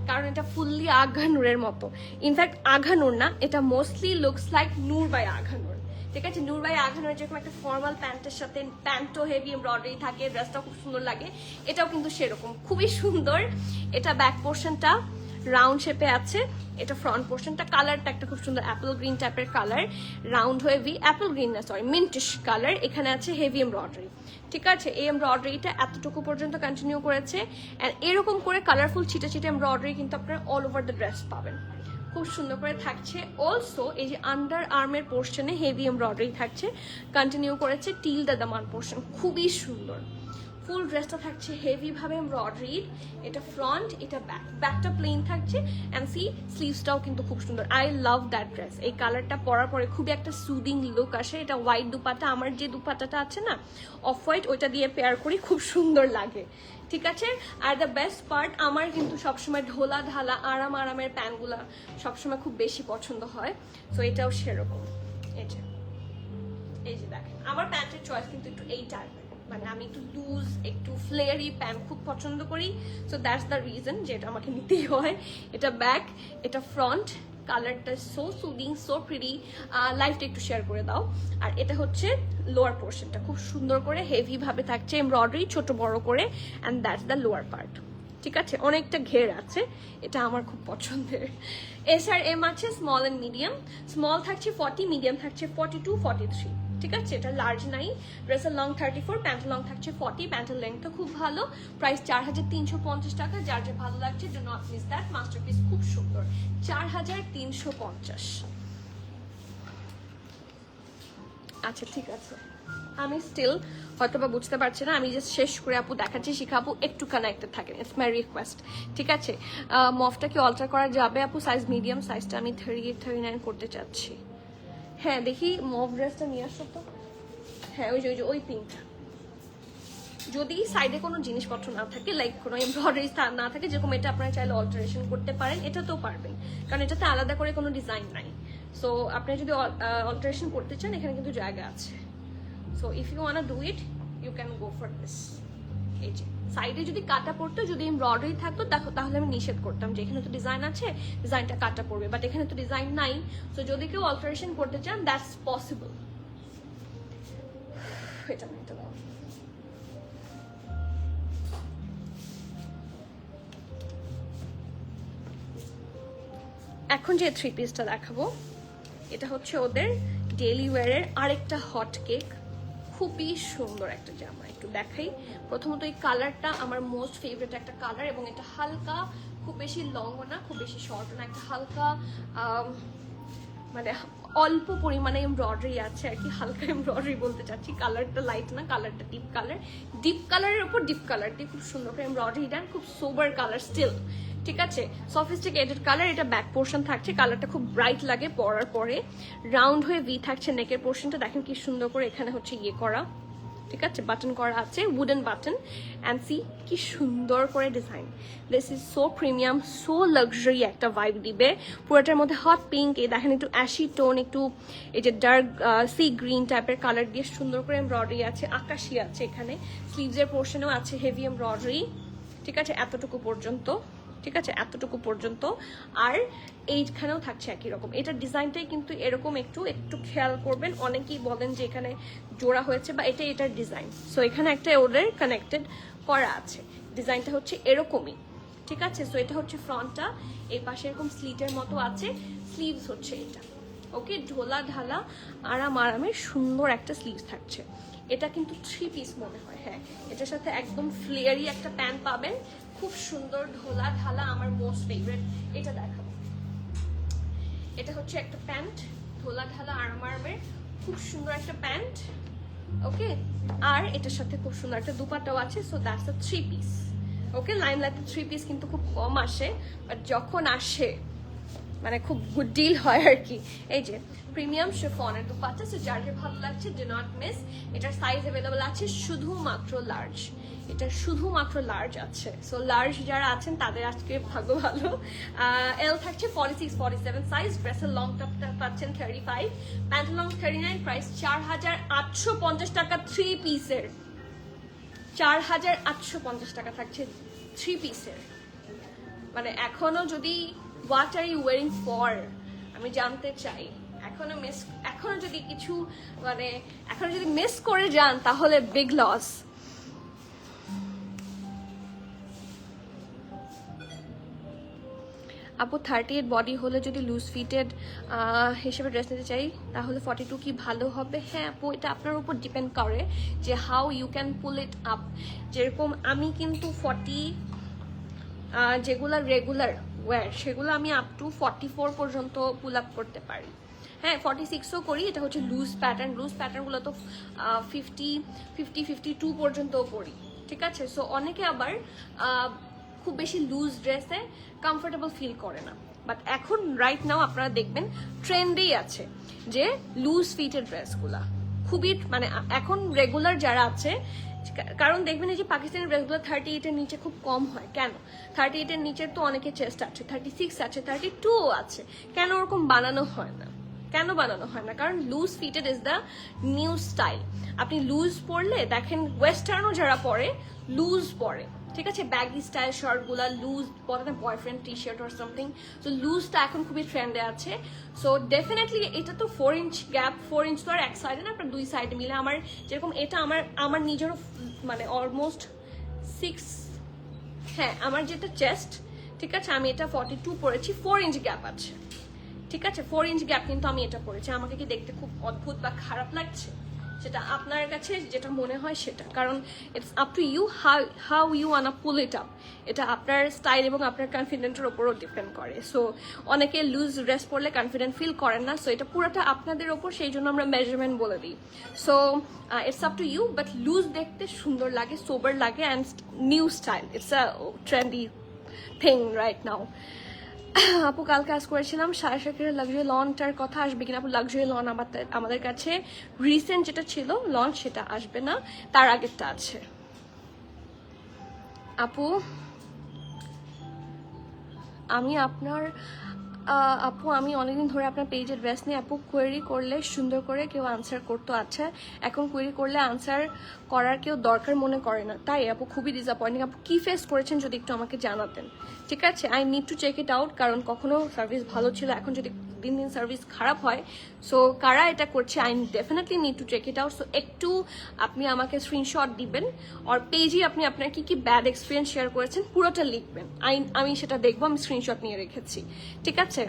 কারণ এটা ফুললি আঘা নূরের মতো। ইনফ্যাক্ট আঘা নূর না, এটা mostly looks like Noor by Agha Noor, ঠিক আছে? নূর বাই আঘা নূর যেরকম একটা ফর্মাল প্যান্টের সাথে প্যান্টও হেভি এমব্রয়ডারি থাকে, ড্রেসটা খুব সুন্দর লাগে, এটাও কিন্তু সেরকম খুবই সুন্দর। এটা ব্যাক পোর্শনটা রাউন্ড শেপে আছে, এটা ফ্রন্ট পোর্শনটা, কালারটা একটা খুব সুন্দর অ্যাপল গ্রিন টাইপের colour, round heavy, Apple green না সরি মিন্টিশ কালার। এখানে আছে হেভি এমব্রয়ডারি, ঠিক আছে? এই এমব্রয়ডারিটা এতটুকু পর্যন্ত কন্টিনিউ করেছে, এন্ড এরকম করে কালারফুল ছিটে ছিটে এমব্রয়ডারি কিন্তু আপনারা অল ওভার দ্য ড্রেস পাবেন। খুব সুন্দর করে থাকছে। অলসো এই যে আন্ডার আর্মের পোর্শনে হেভি এমব্রয়ডারি থাকছে, কন্টিনিউ করেছে টিল দ্য দামান পোর্শন, খুবই সুন্দর। ফুল ড্রেসটা থাকছে হেভি ভাবে এমব্রয়ডারিড। এটা ফ্রন্ট, এটা ব্যাক, ব্যাকটা প্লেন থাকছে অ্যান্ড সি স্লিভসটাও কিন্তু খুব সুন্দর। I love that dress. এই কালারটা পরার পরে খুবই একটা সুদিং লুক আসে। এটা হোয়াইট দুপাট্টা, আমার যে দুপাট্টাটা আছে না অফ হোয়াইট, ওইটা দিয়ে পেয়ার করি, খুব সুন্দর লাগে, ঠিক আছে। আর দ্য বেস্ট পার্ট, আমার কিন্তু সবসময় ঢোলা ঢালা আরামের প্যান্টগুলা সবসময় খুব বেশি পছন্দ হয়। সো এটাও সেরকম। এই যে দেখেন আমার প্যান্টের চয়েস কিন্তু একটু এই টাইপের, মানে আমি একটু লুজ একটু ফ্লেয়ারি প্যান্ট খুব পছন্দ করি। সো দ্যাটস দ্য রিজন যে এটা আমাকে নিতেই হয়। এটা ব্যাক, এটা ফ্রন্ট, কালারটা সো সুদিং, সো প্রিটি। লাইফটা একটু শেয়ার করে দাও। আর এটা হচ্ছে লোয়ার পোর্শনটা, খুব সুন্দর করে হেভি ভাবে থাকছে এমব্রয়ডারি ছোট বড় করে, and that's the lower part, ঠিক আছে। অনেকটা ঘের আছে, এটা আমার খুব পছন্দের। এস আর এম আছে, স্মল অ্যান্ড মিডিয়াম। স্মল থাকছে 40, মিডিয়াম থাকছে 42, 43, ঠিক আছে। এটা লার্জ নাই। ড্রেসের লং 34, প্যান্টের লং থাকছে 40, প্যান্টের লেন্থটা খুব ভালো। প্রাইস 4350 টাকা। যার যে ভালো লাগছে do not miss that, masterpiece, খুব সুন্দর। 4350। আচ্ছা ঠিক আছে, আমি স্টিল হয়তো বা বুঝতে পারছি না, আমি জাস্ট শেষ করে আপু দেখাচ্ছি, শিখাবো, একটু কানেক্টেড থাকেন, ইটস মাই রিকোয়েস্ট, ঠিক আছে। মফটা কি অল্টার করা যাবে আপু? সাইজ মিডিয়াম, সাইজটা আমি 38, 39 করতে চাচ্ছি। হ্যাঁ দেখি মফ ড্রেসটা নিয়ে আসো তো। হ্যাঁ ওই যে ওই পিঙ্কটা, যদি সাইডে কোনো জিনিসপত্র না থাকে, লাইক কোনো এমব্রয়ডারি না থাকে, যেরকম এটা আপনারা চাইলে অল্টারেশন করতে পারেন, এটাতেও পারবেন, কারণ এটাতে আলাদা করে কোনো ডিজাইন নাই। সো আপনি যদি অল্টারেশন করতে চান, এখানে কিন্তু জায়গা আছে। So if you wanna do it, you can go for this. এই যে সাইডে যদি কাটা পড়তো, যদি এমব্রয়ডারি থাকতো, তাহলে আমি নিষেধ করতাম যে এখানে তো ডিজাইন আছে, ডিজাইনটা কাটা পড়বে, বাট এখানে তো ডিজাইন নাই। সো যদি কেউ অল্টারেশন করতে চান, দ্যাটস পসিবল। এটা নিতে দাও। এখন যে থ্রি পিসটা দেখাবো, এটা হচ্ছে ওদের ডেইলি ওয়্যারের আরেকটা হট কেক, খুবই সুন্দর একটা জামা। একটু দেখাই। প্রথমত এই কালারটা আমার মোস্ট ফেভারিট একটা কালার, এবং এটা হালকা, খুব বেশি লংও না, খুব বেশি শর্টও না, একটা হালকা মানে অল্প পরিমাণে এমব্রয়ডারি আছে আর কি, হালকা এমব্রয়ডারি বলতে চাচ্ছি। কালারটা লাইট না, কালারটা ডিপ কালার। ডিপ কালারের উপর ডিপ কালার দিয়ে খুব সুন্দর করে এমব্রয়ডারি দেন, খুব সোবার কালার স্টিল, ঠিক আছে। Sophisticated colour. এটা ব্যাক পোর্শন থাকছে, কালারটা খুব ব্রাইট লাগে পরার পরে। রাউন্ড হয়ে ভি থাকছে নেকের পোর্শনটা, দেখেন কি সুন্দর করে এখানে হচ্ছে ইয়ে করা, ঠিক আছে, বাটন করা আছে, উডেন বাটন। অ্যান্ড সি কি সুন্দর করে design. This is so premium, so luxury একটা ভাইব দিবে। পুরোটার মধ্যে হট পিঙ্ক, এই দেখেন একটু অ্যাশি টোন, একটু এই যে ডার্ক সি গ্রিন টাইপের কালার দিয়ে সুন্দর করে এমব্রয়ডারি আছে, আকাশি আছে এখানে। স্লিভসের পোর্শনেও আছে হেভি এমব্রয়ডারি, ঠিক আছে, এতটুকু পর্যন্ত, ঠিক আছে, এতটুকু পর্যন্ত। আর এইখানেও থাকছে একই রকম। এটার ডিজাইনটাই কিন্তু এরকম, একটু একটু খেয়াল করবেন। অনেকেই বলেন যে এখানে জোড়া হয়েছে, বা এটার ডিজাইন। সো এখানে একটা ওদের কানেক্টেড করা আছে, ডিজাইনটা হচ্ছে এরকমই, ঠিক আছে। সো এটা হচ্ছে ফ্রন্টটা, এই পাশে এরকম স্লিটের মতো আছে, স্লিভস হচ্ছে এটা, ওকে, ঢোলা ঢালা আরামের সুন্দর একটা স্লিভস থাকছে। এটা কিন্তু থ্রি পিস মনে হয়, হ্যাঁ। এটার সাথে একদম ফ্লেয়ারি একটা প্যান্ট পাবেন, খুব সুন্দর ঢোলা ঢালা, আমার মোস্ট ফেভারিট। এটা দেখাবো, এটা হচ্ছে একটা প্যান্ট, ঢোলা ঢালা আরামের, খুব সুন্দর একটা প্যান্ট, ওকে। আর এটার সাথে খুব সুন্দর একটা দুপাট্টাও আছে। So that's a three piece, okay. লাইমলাইটে থ্রি পিস কিন্তু খুব কম আসে, বাট যখন আসে মানে খুব গুড ডিল হয় আর কি। এই যে প্রিমিয়াম শিফনের দুপাট্টা, সো যার ভালো লাগছে ডু নট মিস। এটার সাইজ অ্যাভেলেবল আছে শুধুমাত্র লার্জ, এটা শুধুমাত্র লার্জ আছে। সো লার্জ যারা আছেন তাদের আজকে ভাগ্য ভালো। এল থাকছে 46, 47 সাইজ। ড্রেসের লং টপটা পাচ্ছেন 35, প্যান্ট লং 39, প্রাইস 4850 টাকা থ্রি পিসের। 4850 টাকা থাকছে থ্রি পিসের। মানে এখনো যদি হোয়াট আর ইউ ওয়ারিং ফর, আমি জানতে চাই। এখনো যদি কিছু মানে এখনো যদি মিস করে যান, তাহলে বিগ লস। আপু 38 বডি হলে যদি লুজ ফিটেড হিসেবে ড্রেস নিতে চাই, তাহলে 42 কি ভালো হবে? হ্যাঁ আপু, এটা আপনার উপর ডিপেন্ড করে যে how you can pull it up. যেরকম আমি কিন্তু 40 যেগুলো রেগুলার ওয়্যার সেগুলো আমি আপ টু 44 পর্যন্ত পুল আপ করতে পারি। হ্যাঁ 46ও করি, এটা হচ্ছে লুজ প্যাটার্নগুলো তো 52 পর্যন্তও করি, ঠিক আছে। সো অনেকে আবার খুব বেশি লুজ ড্রেসে কমফোর্টেবল ফিল করে না, বাট এখন রাইট নাও আপনারা দেখবেন ট্রেন্ডেই আছে যে লুজ ফিটের ড্রেসগুলা খুবই মানে এখন রেগুলার যারা আছে, কারণ দেখবেন এই যে পাকিস্তানি ড্রেসগুলো 38-এর নিচে খুব কম হয়। কেন? 38-এর নিচে তো অনেকের চেস্ট আছে, 36 আছে, 32ও আছে, কেন ওরকম বানানো হয় না? কেন বানানো হয় না? কারণ loose fitted is the new style. আপনি লুজ পরলে দেখেন ওয়েস্টার্নও যারা পরে লুজ পরে, ঠিক আছে, ব্যাগি স্টাইল শার্টগুলা লুজ বলে না, boyfriend T shirt or something. So লুজটা এখন খুবই ট্রেন্ডে আছে। সো ডেফিনেটলি এটা তো 4 ইঞ্চ গ্যাপ, 4 ইঞ্চ তো আর এক সাইডে না, আপনার দুই সাইডে মিলে আমার যেরকম এটা আমার নিজেরও মানে অলমোস্ট 6, হ্যাঁ আমার যেটা চেস্ট, ঠিক আছে, আমি এটা 42 পরেছি, 4 ইঞ্চ গ্যাপ আছে, ঠিক আছে, 4 ইঞ্চ গ্যাপ কিন্তু আমি এটা পরেছি। আমাকে কি দেখতে খুব অদ্ভুত বা খারাপ লাগছে? সেটা আপনার কাছে যেটা মনে হয় সেটা, কারণ it's up to you how you wanna pull it up. এটা আপনার স্টাইল এবং আপনার কনফিডেন্টের ওপরও ডিপেন্ড করে। সো অনেকে লুজ ড্রেস পরলে কনফিডেন্ট ফিল করেন না, সো এটা পুরোটা আপনাদের ওপর, সেই জন্য আমরা মেজারমেন্ট বলে দিই। So it's up to you, but loose দেখতে সুন্দর লাগে, সোবার লাগে, and new style, it's a trendy thing right now. আপু কালকে আজ করেছিলাম শাকের লাক্সারি লনটার কথা, আসবে কিনা আপু? লাক্সারি লন আমাদের কাছে রিসেন্ট যেটা ছিল লন সেটা আসবে না, তার আগেরটা আছে। আপু আমি আপনার আপু আমি অনেকদিন ধরে আপনার পেজের ড্রেস নিয়ে আপু কোয়েরি করলে সুন্দর করে কেউ আনসার করতো, আচ্ছা এখন কোয়েরি করলে আনসার করার কেউ দরকার মনে করে না, তাই আপু খুবই ডিসঅ্যাপয়েন্টিং। আপু কি ফেস করেছেন যদি একটু আমাকে জানাতেন, ঠিক আছে? I need to check it out, কারণ কখনো সার্ভিস ভালো ছিল, এখন যদি দিন দিন সার্ভিস খারাপ হয়, সো কারা এটা করছে I definitely need to check it out. So একটু আপনি আমাকে স্ক্রিনশট দিবেন, আর পেজে আপনি আপনার কি কি ব্যাড এক্সপিরিয়েন্স শেয়ার করেছেন পুরোটা লিখবেন, আমি সেটা দেখবো, আমি স্ক্রিনশট নিয়ে রেখেছি, ঠিক আছে?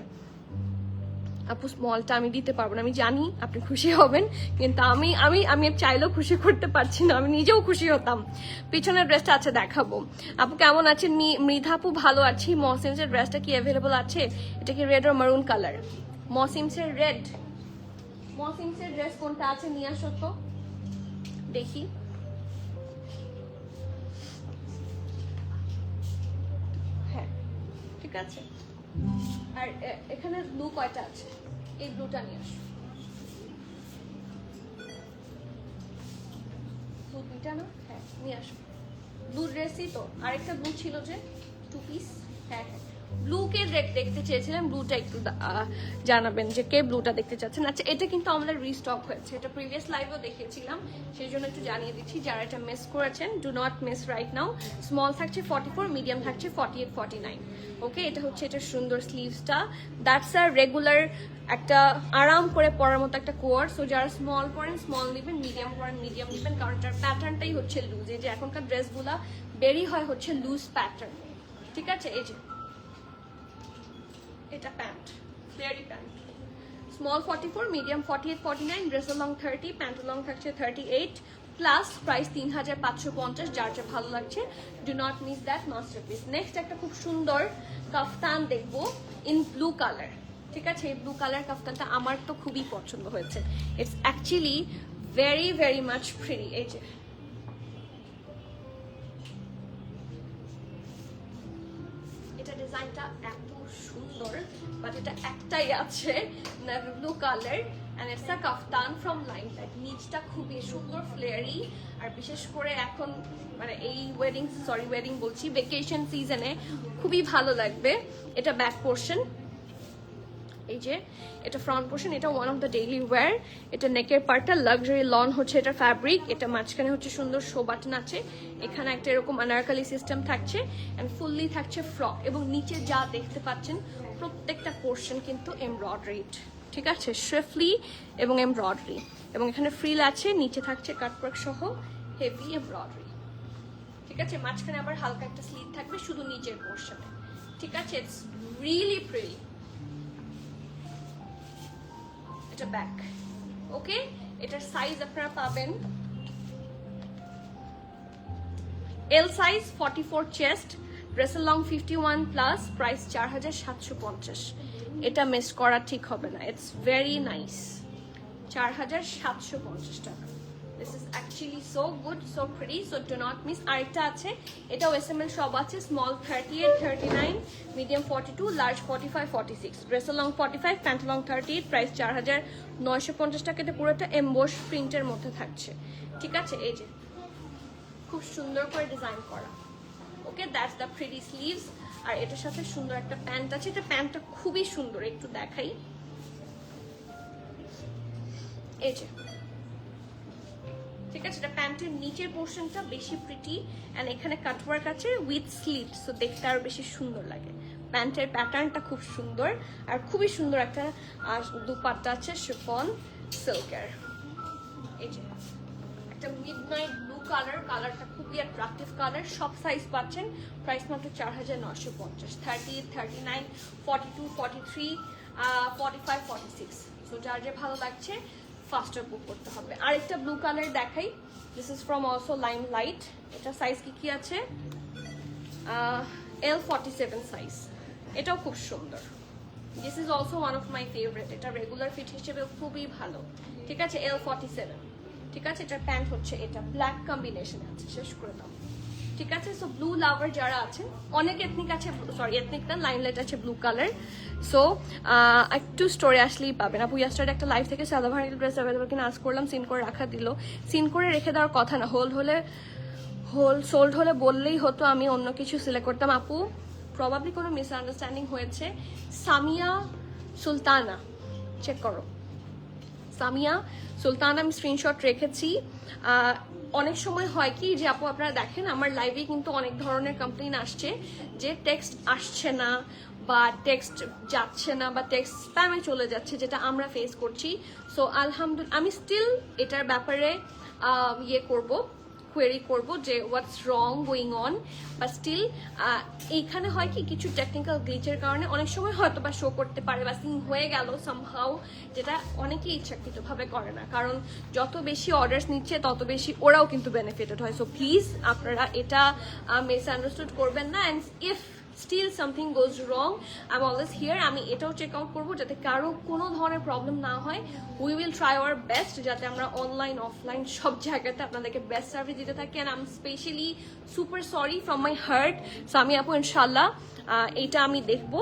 আপু স্মলটা আমি দিতে পারবো না, আমি জানি আপনি খুশি হবেন, কিন্তু আমি আমি আমি চাইলেও খুশি করতে পারছি না, আমি নিজেও খুশি হতাম। পিছনের ড্রেসটা আছে দেখাবো। আপু কেমন আছেন? মৃধা আপু ভালো আছি। মসিমসের ড্রেসটা কি অ্যাভেলেবল আছে? এটা কি রেড আর মারুন কালার? মসিমসের রেড, মসিমসের ড্রেস কোনটা আছে নিয়ে আসো তো দেখি। হ্যাঁ ঠিক আছে, আর এখানে ব্লু কয়টা আছে? এই ব্লুটা নিয়ে আসো। ব্লু দুইটা না? হ্যাঁ নিয়ে আসো। ব্লু ড্রেসই তো, আরেকটা ব্লু ছিল যে 2 পিস। হ্যাঁ হ্যাঁ, ব্লু কে দেখতে চেয়েছিলেন, ব্লুটা একটু জানাবেন যে কে ব্লুটা দেখতে চাচ্ছেন। আচ্ছা এটা কিন্তু আমাদের রিস্টক হয়েছে, এটা প্রিভিয়াস লাইভেও দেখিয়েছিলাম, সেই জন্য একটু জানিয়ে দিচ্ছি যারা এটা মিস করেছেন, do not miss right now. Small থাকছে 44, মিডিয়াম থাকছে 48, 49। ওকে, এটা হচ্ছে এটা সুন্দর স্লিভসটা, দ্যাটস আ রেগুলার একটা আরাম করে পরার মতো একটা কোয়ার। সো যারা স্মল পরেন স্মল নেবেন, মিডিয়াম পরেন মিডিয়াম নেবেন, কারণ এটার প্যাটার্নটাই হচ্ছে লুজ। এই যে এখনকার ড্রেসগুলা বেরি হয় হচ্ছে লুজ প্যাটার্ন, ঠিক আছে? এই যে এটা pant, flary pant, small 44, medium 48, 49, dress long 30, pant long থাকছে 38, প্লাস প্রাইস 3550, যার যা ভালো লাগছে do not miss that masterpiece. Next একটা খুব সুন্দর কাফতান দেখবো ইন ব্লু কালার, ঠিক আছে? এই ব্লু কালার কাফতানটা আমার তো খুবই পছন্দ হয়েছে, it's actually very very much pretty. এই যে এটা ডিজাইনটা এত সুন্দর, বাট এটা একটাই আছে navy blue colour, and it's a kaftan from line light. নিচটা খুবই সুন্দর ফ্লেয়ারি, আর বিশেষ করে এখন মানে এই ওয়েডিং বলছি, ভেকেশন সিজনে খুবই ভালো লাগবে। এটা ব্যাক পোর্শন, এই যে এটা ফ্রন্ট পোর্শন, এটা one of the daily wear. এটা নেকের পার্টটা লাক্সারি লন হচ্ছে এটা ফ্যাব্রিক, এটা মাঝখানে হচ্ছে সুন্দর শো বাটন আছে, এখানে একটা এরকম আনারকালি সিস্টেম থাকছে, এন্ড ফুললি থাকছে ফ্রক, এবং নিচে যা দেখতে পাচ্ছেন প্রত্যেকটা পোর্শন কিন্তু এমব্রয়ডারিড, ঠিক আছে? শ্রিফলি এবং এমব্রয়ডারি, এবং এখানে ফ্রিল আছে, নিচে থাকছে কাটওয়ার্ক সহ হেভি এমব্রয়ডারি, ঠিক আছে? মাঝখানে আবার হালকা একটা স্লিভ থাকবে শুধু নিচের পোর্শনে, ঠিক আছে? It's really pretty. এটা ব্যাক, ওকে? এটার সাইজ আপনারা পাবেন এল সাইজ 44 চেস্ট, ড্রেসের লং 51 প্লাস, প্রাইস 4750। এটা মিস করা ঠিক হবে না, ইটস ভেরি নাইস। 4750 টাকা। This is actually so good, so pretty, so do not miss. আরেকটা আছে, এটাও এসএমএল সব আছে, স্মল 38, 39, মিডিয়াম 42, লার্জ 45, 46, ড্রেসের লং 45, প্যান্ট লং 38, প্রাইস 4950 টাকা। এটা পুরোটা এমবোস প্রিন্টের মধ্যে থাকছে, ঠিক আছে। এই যে খুব সুন্দর করে ডিজাইন করা, ওকে, দ্যাটস দ্য প্রিটি স্লিভস। আর এটার সাথে সুন্দর একটা প্যান্ট আছে, এটা প্যান্টটা খুবই সুন্দর, একটু দেখাই। এই যে, ঠিক আছে, এটা প্যান্টের নিচের পোর্শনটা বেশি প্রিটি এন্ড এখানে কাটওয়ার্ক আছে উইথ স্লিভ, সো দেখতে আরো বেশি সুন্দর লাগে। প্যান্টের প্যাটার্নটা খুব সুন্দর আর খুবই সুন্দর একটা দুপাট্টা আছে শিফন সিল্কের। এই যে একটা মিডনাইট ব্লু কালার, কালারটা খুবই অ্যাট্রাকটিভ কালার। সব সাইজ পাচ্ছেন, প্রাইস মাত্র 4950। 30, 39, 42, 43, 45, 46। সো যার যে ভালো লাগছে ফাস্টার বুক করতে হবে। আরেকটা ব্লু কালার দেখাই, this is from also lime light. এটা সাইজ কি আছে, L47 সাইজ, এটাও খুব সুন্দর। This is also one of my favourite, এটা রেগুলার ফিট হিসেবে খুবই ভালো, ঠিক আছে। L47, ঠিক আছে। এটার প্যান্ট হচ্ছে এটা ব্ল্যাক কম্বিনেশন আছে, শেষ করে দাও, ঠিক আছে। সো ব্লু লাভার যারা আছেন, অনেক এথনিক আছে, সরি এথনিক না, লাইমলাইট আছে ব্লু কালার। সো একটু স্টোরে আসলেই পাবেন। আপু ইয়াস্টারডে একটা লাইভ থেকে সাদাভারি ড্রেস অ্যাভেলেবল কিনা আজ করলাম, সিন করে রাখা দিল। সিন করে রেখে দেওয়ার কথা না, সোল্ড হলে বললেই হতো, আমি অন্য কিছু সিলেক্ট করতাম। আপু প্রবাবলি কোনো মিসআন্ডারস্ট্যান্ডিং হয়েছে। সামিয়া সুলতানা, চেক করো, সামিয়া সুলতানা, আমি স্ক্রিনশট রেখেছি। অনেক সময় হয় কি যে আপু আপনারা দেখেন আমার লাইভে কিন্তু অনেক ধরনের কমপ্লেইন আসছে যে টেক্সট আসছে না বা টেক্সট যাচ্ছে না বা টেক্সট স্প্যামে চলে যাচ্ছে, যেটা আমরা ফেস করছি। সো আলহামদুলিল্লাহ আমি স্টিল এটার ব্যাপারে কোয়েরি করব যে হোয়াটস রং গোয়িং অন, বা স্টিল এইখানে হয় কি কিছু টেকনিক্যাল গ্লিচের কারণে অনেক সময় হয়তো বা শো করতে পারে বা সিং হয়ে গেল সামহাউ, যেটা অনেকেই ইচ্ছাকৃতভাবে করে না, কারণ যত বেশি অর্ডার্স নিচ্ছে তত বেশি ওরাও কিন্তু বেনিফিটেড হয়। সো প্লিজ আপনারা এটা মিসআন্ডারস্টুড করবেন না, and if still something goes wrong, I am always here. আমি এটাও চেক আউট করবো যাতে কারো কোনো ধরনের প্রবলেম না হয়। We will try our best যাতে আমরা অনলাইন অফলাইন সব জায়গাতে আপনাদেরকে বেস্ট সার্ভিস দিতে থাকি। And I am specially super sorry from my heart. So আমি আপু ইনশাল্লাহ এইটা আমি দেখবো,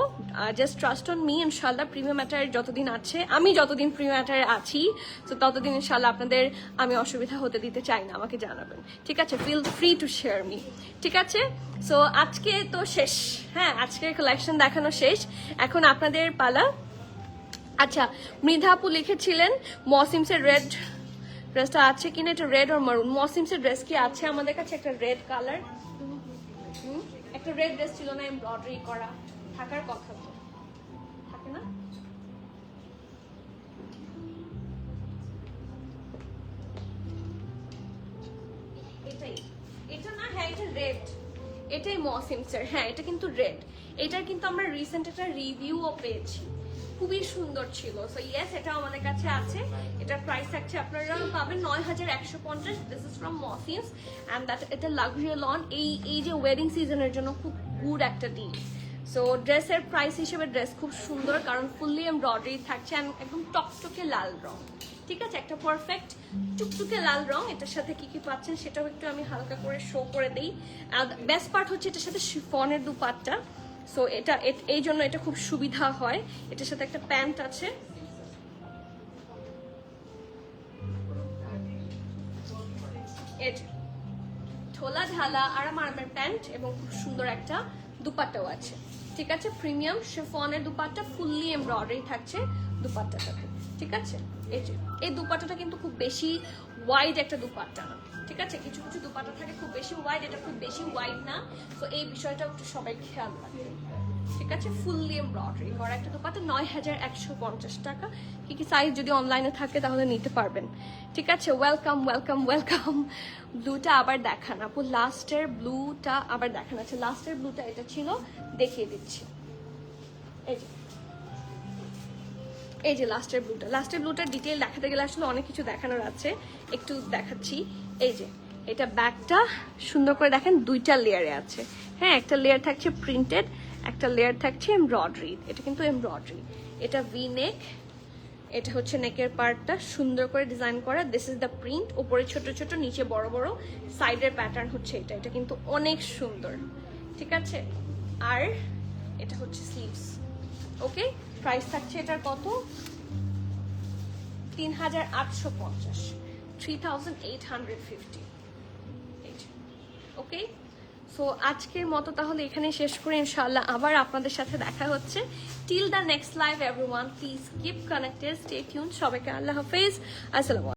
জাস্ট ট্রাস্ট অন মি। ইনশাল্লাহ প্রিমিয়াম ম্যাটার যতদিন আছে, আমি যতদিন প্রিমিয়াম ম্যাটারে আছি, তো ততদিন ইনশাল্লাহ আপনাদের আমি অসুবিধা হতে দিতে চাই না, আমাকে জানাবেন, ঠিক আছে। Feel free to share me, ঠিক আছে। সো আজকে তো শেষ, হ্যাঁ আজকের কালেকশন দেখানো শেষ, এখন আপনাদের পালা। আচ্ছা, মৃধা আপু লিখেছিলেন মসিমসের রেড ড্রেসটা আছে কিনা, এটা রেড আর মারুন। মসিমসের ড্রেস কি আছে আমাদের কাছে? একটা রেড কালার, একটা রেড ড্রেস ছিল না এমব্রয়ডারি করা, থাকার কথা তো থাকে না। এটা না, হ্যাঁ এটা রেড, এটাই মসিমসের, হ্যাঁ এটা কিন্তু রেড। এটার কিন্তু আমরা রিসেন্ট একটা রিভিউও পেয়েছি, খুবই সুন্দর ছিল। সো ইয়েস, এটা আমাদের কাছে আছে। এটার প্রাইস থাকছে আপনারা পাবেন 9150। দিস ইজ ফ্রম মসিমস অ্যান্ড দ্যাট এটা লাক্সারি লন। এই যে ওয়েডিং সিজনের জন্য খুব গুড একটা ডিল। সো ড্রেসের প্রাইস হিসেবে ড্রেস খুব সুন্দর, কারণ ফুললি এমব্রয়ডারি থাকছে অ্যান্ড একদম টকটকে লাল রং, ঠিক আছে, একটা পারফেক্ট টুকটুকে লাল রং। এটার সাথে কি কি পাচ্ছেন সেটাও একটু আমি হালকা করে শো করে দিই। আর বেস্ট পার্ট হচ্ছে এটার সাথে শিফনের দুপাট্টা, সো এটা এই জন্য এটা খুব সুবিধা হয়। এটার সাথে একটা প্যান্ট আছে, ঢোলা ঢালা আরামের প্যান্ট এবং খুব সুন্দর একটা দুপাট্টাও আছে, ঠিক আছে। প্রিমিয়াম শিফনের দুপাট্টা, ফুললি এমব্রয়ডারি থাকছে দুপাট্টাটাতে, ঠিক আছে। এই দুপাট্টাটা কিন্তু খুব বেশি ওয়াইড একটা দুপাট্টা না, ঠিক আছে। কিছু কিছু দুপাট্টা থাকে খুব বেশি ওয়াইড, এটা খুব বেশি ওয়াইড না। তো এই বিষয়টা একটু সবাই খেয়াল রাখবে, ঠিক আছে। ফুললি এমব্রয়ডারি করা একটা দুপাট্টা, 9150 টাকা। কি কি সাইজ যদি অনলাইনে থাকে তাহলে নিতে পারবেন, ঠিক আছে। Welcome welcome welcome. ব্লুটা আবার দেখান আপু, লাস্টের ব্লুটা আবার দেখান। আছে লাস্টের ব্লুটা এটা ছিল, দেখিয়ে দিচ্ছি। এই যে লাস্টের ব্লুটার ডিটেল দেখাতে গেলে আসলে অনেক কিছু দেখানোর আছে, একটু দেখাচ্ছি। এই যে এটা ব্যাগটা সুন্দর করে দেখেন, দুইটা লেয়ারে আছে, হ্যাঁ, একটা লেয়ার থাকছে প্রিন্টেড, একটা লেয়ার থাকছে এমব্রয়ডারি। এটা কিন্তু এমব্রয়ডারি, এটা ভি নেক, এটা হচ্ছে নেকের পার্টটা সুন্দর করে ডিজাইন করা। দিস ইজ দ্য প্রিন্ট, উপরে ছোট ছোট, নিচে বড় বড়, সাইডের প্যাটার্ন হচ্ছে এটা। এটা কিন্তু অনেক সুন্দর, ঠিক আছে। আর এটা হচ্ছে স্লিভস। ওকে, প্রাইস থাকছে এটার কত? 3850, 3850। ওকে, সো আজকের মতো তাহলে এখানে শেষ করে ইনশাআল্লাহ আবার আপনাদের সাথে দেখা হচ্ছে। Till the next live everyone, please keep connected, stay tune. সবাইকে আল্লাহ হাফেজ, আসসালামু আলাইকুম।